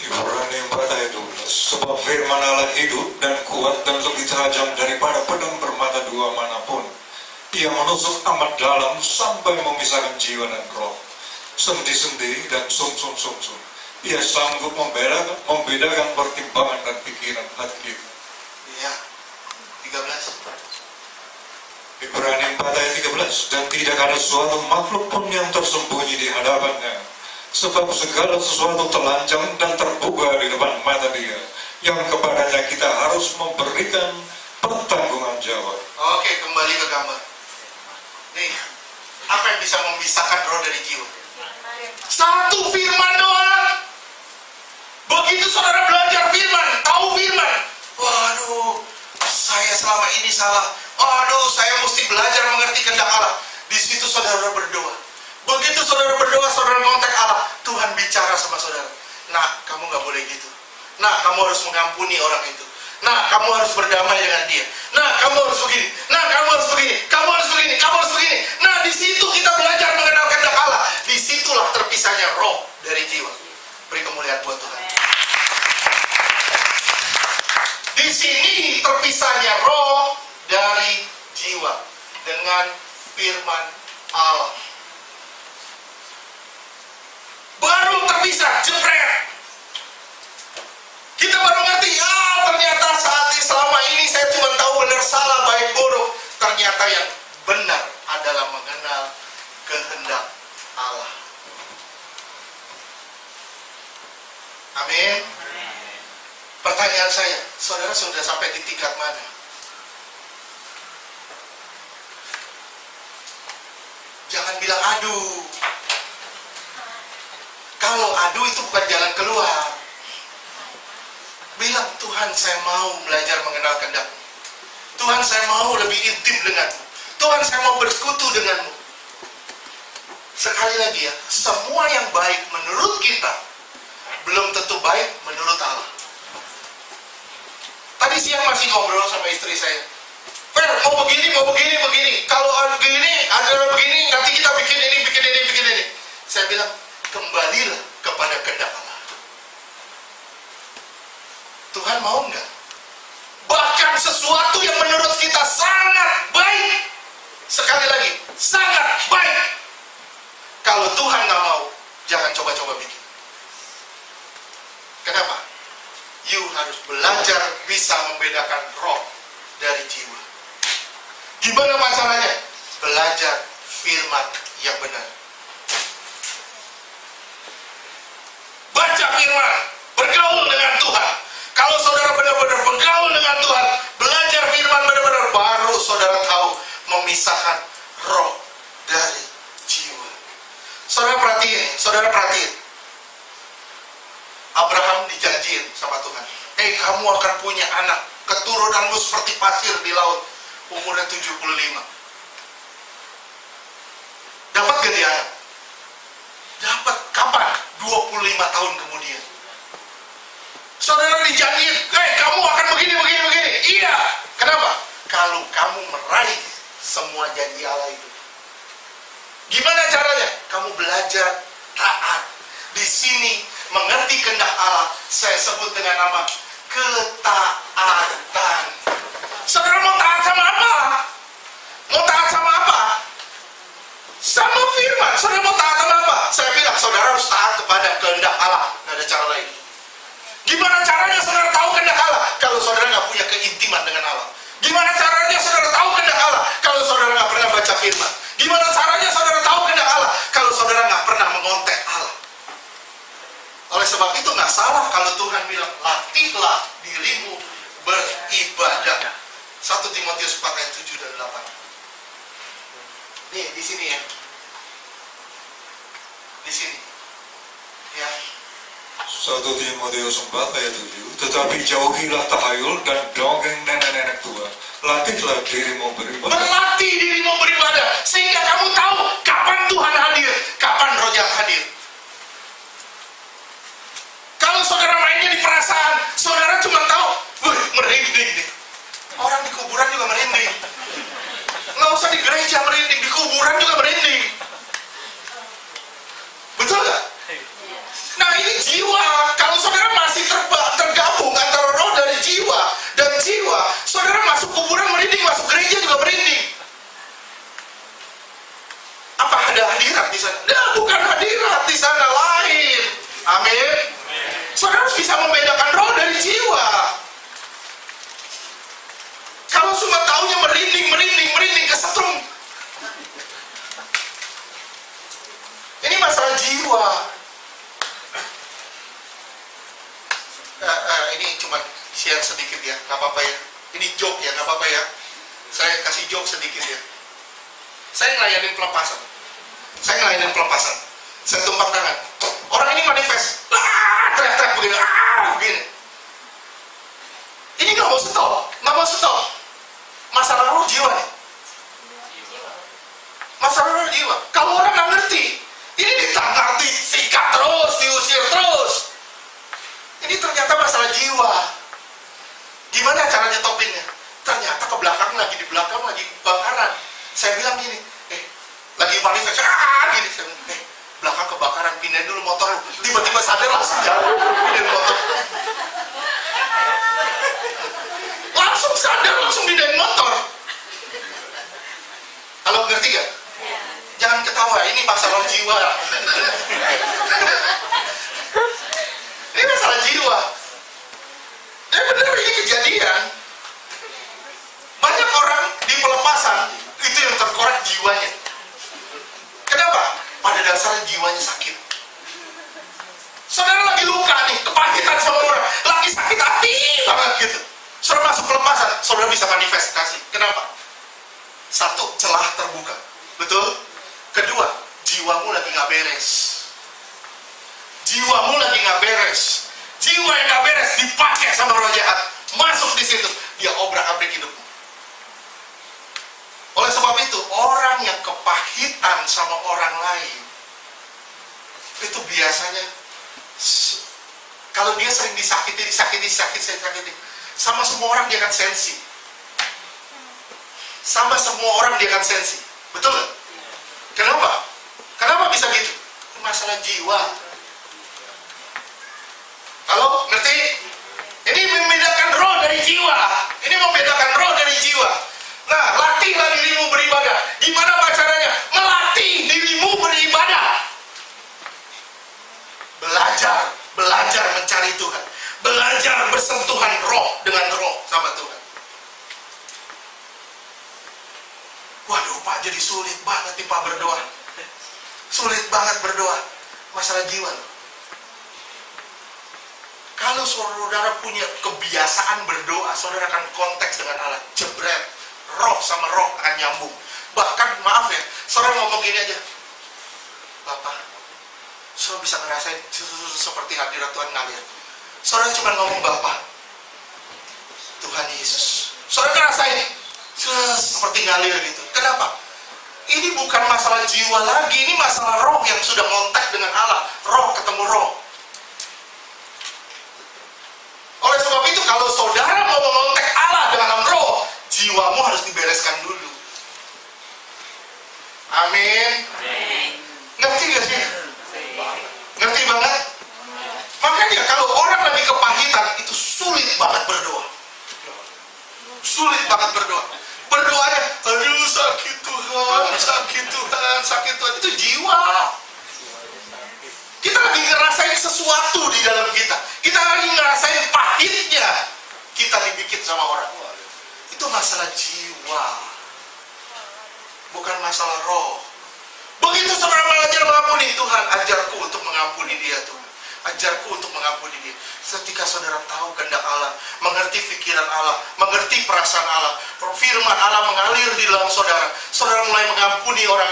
Ibrani 4 ayat 12. Sebab firman Allah hidup dan kuat dan lebih tajam daripada pedang bermata dua manapun. Ia menusuk amat dalam sampai memisahkan jiwa dan roh, sendi-sendi dan sum-sum. Ia sanggup membedakan pertimbangan dan pikiran hati. Iya. 13. Ibrani 4 ayat 13. Dan tidak ada suatu makhluk pun yang tersembunyi di hadapannya, sebab segala sesuatu telanjang dan terbuka di depan mata dia, yang kepadanya kita harus memberikan pertanggungan jawab. Oke, kembali ke gambar. Nih, apa yang bisa memisahkan roh dari jiwa? Satu firman doang. Begitu saudara belajar firman, tahu firman, waduh, saya selama ini salah. Waduh, saya mesti belajar mengerti kehendak Allah. Di situ saudara berdoa. Begitu saudara berdoa, saudara kontak Allah, Tuhan bicara sama saudara. Nah, kamu nggak boleh gitu. Nah, kamu harus mengampuni orang itu. Nah, kamu harus berdamai dengan dia. Nah, kamu harus begini. Nah, kamu harus begini. Kamu harus begini. Kamu harus begini. Nah, di situ kita belajar mengenal kehendak Allah. Disitulah terpisahnya roh dari jiwa. Beri kemuliaan buat Tuhan. Di sini terpisahnya roh dari jiwa dengan firman Allah. Baru terpisah, jepret. Kita baru ngerti, ternyata saat ini selama ini saya cuma tahu benar salah, baik buruk. Ternyata yang benar adalah mengenal kehendak Allah. Amin. Pertanyaan saya, saudara sudah sampai di tingkat mana? Jangan bilang aduh. Kalau aduh itu bukan jalan keluar. Bilang, Tuhan saya mau belajar mengenal kehendak-Mu. Tuhan saya mau lebih intim denganmu. Tuhan saya mau bersekutu denganmu. Sekali lagi ya, semua yang baik menurut kita belum tentu baik menurut Allah. Tadi siang masih ngobrol sama istri saya. Fer, mau begini. Kalau begini, ada begini, nanti kita bikin ini. Saya bilang, kembalilah kepada kehendak Allah. Tuhan mau enggak? Bahkan sesuatu yang menurut kita sangat baik. Sekali lagi, sangat baik. Kalau Tuhan nggak mau, jangan coba-coba bikin. Kenapa? You harus belajar membedakan roh dari jiwa. Gimana caranya? Belajar firman yang benar. Baca firman, bergaul dengan Tuhan. Kalau saudara benar-benar bergaul dengan Tuhan, belajar firman benar-benar, baru saudara tahu memisahkan roh dari jiwa. Saudara perhatiin. Abraham dijanjiin sama Tuhan, kamu akan punya anak, keturunanmu seperti pasir di laut. Umurnya 75. Dapat gak dia anak? Dapat. Kapan? 25 tahun kemudian. Saudara dijanjiin, kamu akan begini. Iya. Kenapa? Kalau kamu meraih semua janji Allah itu. Gimana caranya? Kamu belajar taat. Di sini mengerti kehendak Allah, saya sebut dengan nama ketaatan. Saudara mau taat sama apa? Mau taat sama apa? Sama firman. Saudara mau taat sama apa? Saya bilang saudara harus taat kepada kehendak Allah. Tidak ada cara lain. Gimana caranya saudara tahu kehendak Allah? Kalau saudara nggak punya keintiman dengan Allah. Gimana caranya saudara tahu kehendak Allah? Kalau saudara nggak pernah baca firman. Gimana caranya saudara tahu kehendak Allah? Kalau saudara nggak pernah mengontek Allah. Oleh sebab itu nggak salah kalau Tuhan bilang, latihlah dirimu beribadah. 1 Timotius 4 ayat 7 dan 8. Nih, di sini ya. Di sini. Ya. 1 Timotius 4 ayat 7. Tetapi jauhilah tahayul dan dongeng nenek-nenek tua. Latihlah dirimu beribadah. Berlatih dirimu beribadah. Sehingga kamu tahu kapan Tuhan hadir, kapan Roh Jahat hadir. Kalau saudara mainnya di perasaan, saudara cuma tahu, merinding nih. Orang di kuburan juga merinding. Nggak usah di gereja merinding, di kuburan juga merinding. Betul nggak? Nah ini jiwa. Kalau saudara masih tergabung antara roh dari jiwa dan jiwa, saudara masuk kuburan merinding, masuk gereja juga merinding. Apa ada hadirat di sana? Nah, bukan hadirat di sana, lain. Amin. Saudara harus bisa membedakan roh dari jiwa. Kalau cuma taunya merinding, kesetrum. Ini masalah jiwa. Ini cuma share sedikit ya, nggak apa-apa ya. Ini joke ya, nggak apa-apa ya. Saya kasih joke sedikit ya. Saya ngelayanin pelepasan. Saya tumpang tangan. Orang ini manifest. Teriak-teriak begini. Begini. Ini nggak mau stop. Masalah roh jiwa nih. Masalah roh jiwa. Kalau orang nggak ngerti, ini ditangkap, disikat terus, diusir terus. Ini ternyata masalah jiwa. Gimana cara nyetopinnya? Ternyata ke belakang lagi kebakaran. Saya bilang gini, lagi manifest, gini. Saya bilang, belakang kebakaran, pindahin dulu motor. Tiba-tiba sadar langsung jalan, pindahin motor. Langsung sadar, langsung pindahin motor. Halo, ngerti gak? Jangan ketawa, ini masalah jiwa. Ini masalah jiwa. Benar ini kejadian. Banyak orang di pelepasan itu yang terkorek jiwanya. Kenapa? Pada dasarnya jiwanya sakit. Saudara lagi luka nih, kepahitan sama orang, lagi sakit hati banget gitu. Saudara masuk pelepasan, saudara bisa manifestasi. Kenapa? Satu, celah terbuka. Betul? Kedua, jiwamu lagi nggak beres. Jiwa yang nggak beres dipakai sama roh jahat, masuk di situ, dia obrak-abrik hidupmu. Oleh sebab itu, orang yang kepahitan sama orang lain itu biasanya kalau dia sering disakiti, sama semua orang dia akan sensi. Betul nggak? Kenapa bisa gitu? Masalah jiwa. Halo, ngerti? Ini membedakan roh dari jiwa. Nah, latihlah dirimu beribadah. Gimana caranya? Melatih dirimu beribadah. Belajar mencari Tuhan. Belajar bersentuhan roh dengan roh sama Tuhan. Waduh Pak, jadi sulit banget nih Pak berdoa. Sulit banget berdoa. Masalah jiwa loh. Kalau saudara punya kebiasaan berdoa, saudara akan konteks dengan Allah. Jebret, roh sama roh akan nyambung. Bahkan maaf ya, saudara ngomong gini aja, Bapak, saudara bisa ngerasain seperti hadirat Tuhan ngalir. Saudara cuma ngomong Bapak, Tuhan Yesus. Saudara ngerasain seperti ngalir gitu. Kenapa? Ini bukan masalah jiwa lagi, ini masalah roh yang sudah kontak dengan Allah. Roh ketemu roh. Oleh sebab itu, kalau saudara mau mengontak Allah dalam roh, jiwamu harus dibereskan dulu. Amin. Ngerti gak sih? Ngerti banget? Makanya kalau orang lagi kepahitan, itu sulit banget berdoa. Sulit banget berdoa. Berdoanya, aduh sakit Tuhan, sakit Tuhan, sakit Tuhan. Itu jiwa. Kita lagi ngerasain sesuatu di dalam kita. Kita lagi ngerasain pahitnya kita dibikin sama orang. Itu masalah jiwa, bukan masalah roh. Begitu saudara belajar mengampuni, Tuhan ajarku untuk mengampuni dia Tuhan. Ajarku untuk mengampuni dia. Ketika saudara tahu kehendak Allah, mengerti pikiran Allah, mengerti perasaan Allah, firman Allah mengalir di dalam saudara. Saudara mulai mengampuni orang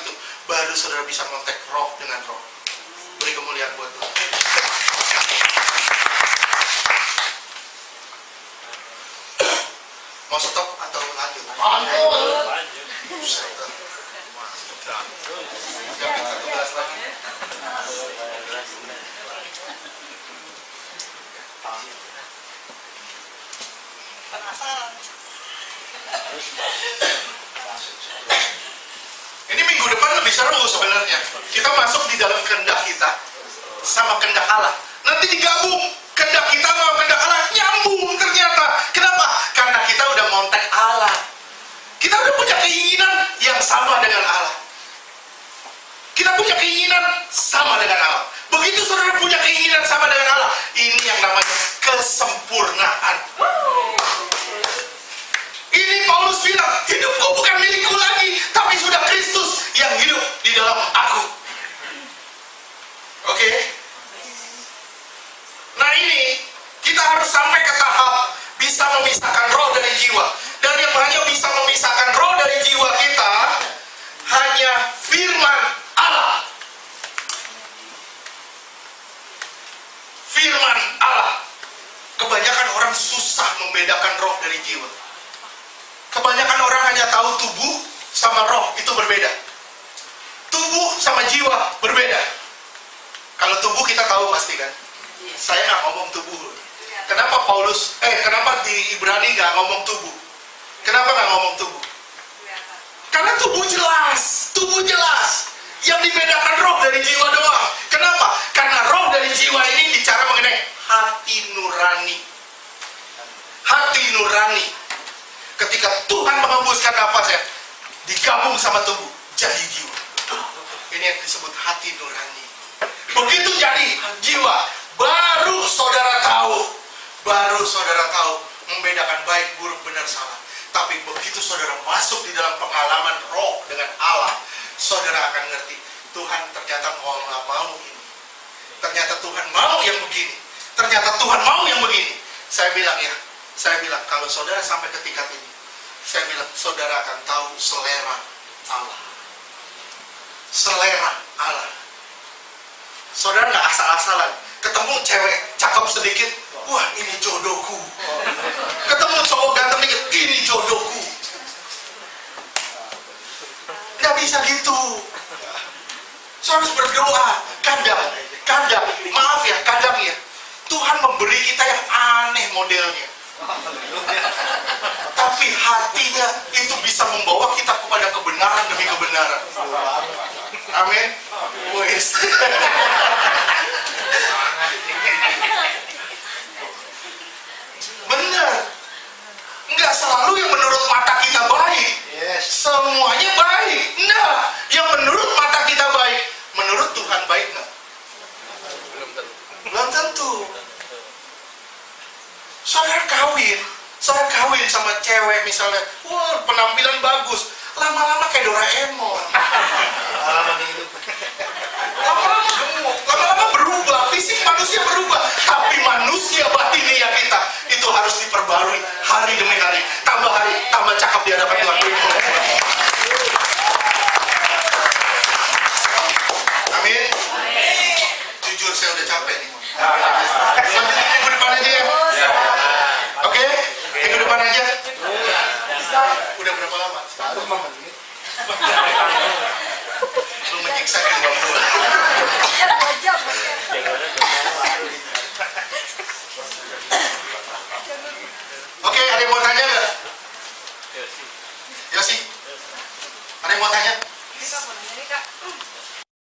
itu, baru saudara bisa kontak roh dengan roh. Beri kemuliaan buat Tuhan. Mau stop atau lanjut? Lanjut. Jam 11 lagi. Ini minggu depan lebih seru sebenarnya. Kita masuk di dalam kehendak kita sama kehendak Allah. Nanti digabung kehendak kita sama kehendak Allah, nyambung ternyata. Kenapa? Karena kita udah montek Allah. Kita udah punya keinginan yang sama dengan Allah. Kita punya keinginan sama dengan Allah. Begitu saudara punya keinginan sama dengan Allah, ini yang namanya kesempurnaan. Ini Paulus bilang, hidupku bukan milikku lagi, tapi sudah Kristus yang hidup di dalam aku. Oke? Nah ini, kita harus sampai ke tahap bisa memisahkan roh dari jiwa. Dan yang hanya bisa memisahkan roh dari jiwa kita, hanya firman Allah. Firman Allah. Kebanyakan orang susah membedakan roh dari jiwa. Kebanyakan orang hanya tahu tubuh sama roh itu berbeda. Tubuh sama jiwa berbeda. Kalau tubuh kita tahu pasti kan. Saya nggak ngomong tubuh. Kenapa kenapa di Ibrani nggak ngomong tubuh? Kenapa nggak ngomong tubuh? Karena tubuh jelas. Tubuh jelas. Yang dibedakan roh dari jiwa doang. Kenapa? Karena roh dari jiwa ini bicara mengenai hati nurani. Hati nurani. Ketika Tuhan mengembuskan nafasnya, digabung sama tubuh, jadi jiwa. Ini yang disebut hati nurani. Begitu jadi jiwa, baru saudara tahu membedakan baik, buruk, benar, salah. Tapi begitu saudara masuk di dalam pengalaman roh dengan Allah, saudara akan ngerti, Tuhan ternyata nggak mau ini. Ternyata Tuhan mau yang begini. Ternyata Tuhan mau yang begini. Saya bilang kalau saudara sampai ke tingkat ini, saya bilang saudara akan tahu selera Allah. Selera Allah. Saudara nggak asal-asalan. Ketemu cewek cakep sedikit, wah ini jodohku. Ketemu cowok ganteng dikit, ini jodohku. Nggak bisa gitu. Saya harus berdoa. Kadang, maaf ya, kadang ya, Tuhan memberi kita yang aneh modelnya. Tapi hatinya itu bisa membawa kita kepada kebenaran demi kebenaran. Amin. Wes. Benar. Enggak selalu yang menurut mata kita baik. Semuanya baik. Enggak. Yang menurut mata kita baik, menurut Tuhan baik enggak? Belum tentu. Saudara kawin, Seorang kawin sama cewek misalnya, wah penampilan bagus, lama-lama kayak Doraemon. Lama-lama gemuk, lama-lama berubah, fisik manusia berubah, tapi manusia batinnya kita itu harus diperbarui hari demi hari, tambah cakep di hadapan Tuhan. Amin. Jujur saya udah capek nih. Lanjutin minggu depan aja ya. Oke? Minggu depan aja. Udah berapa lama? 5 menit. Lu menyiksa diri gua.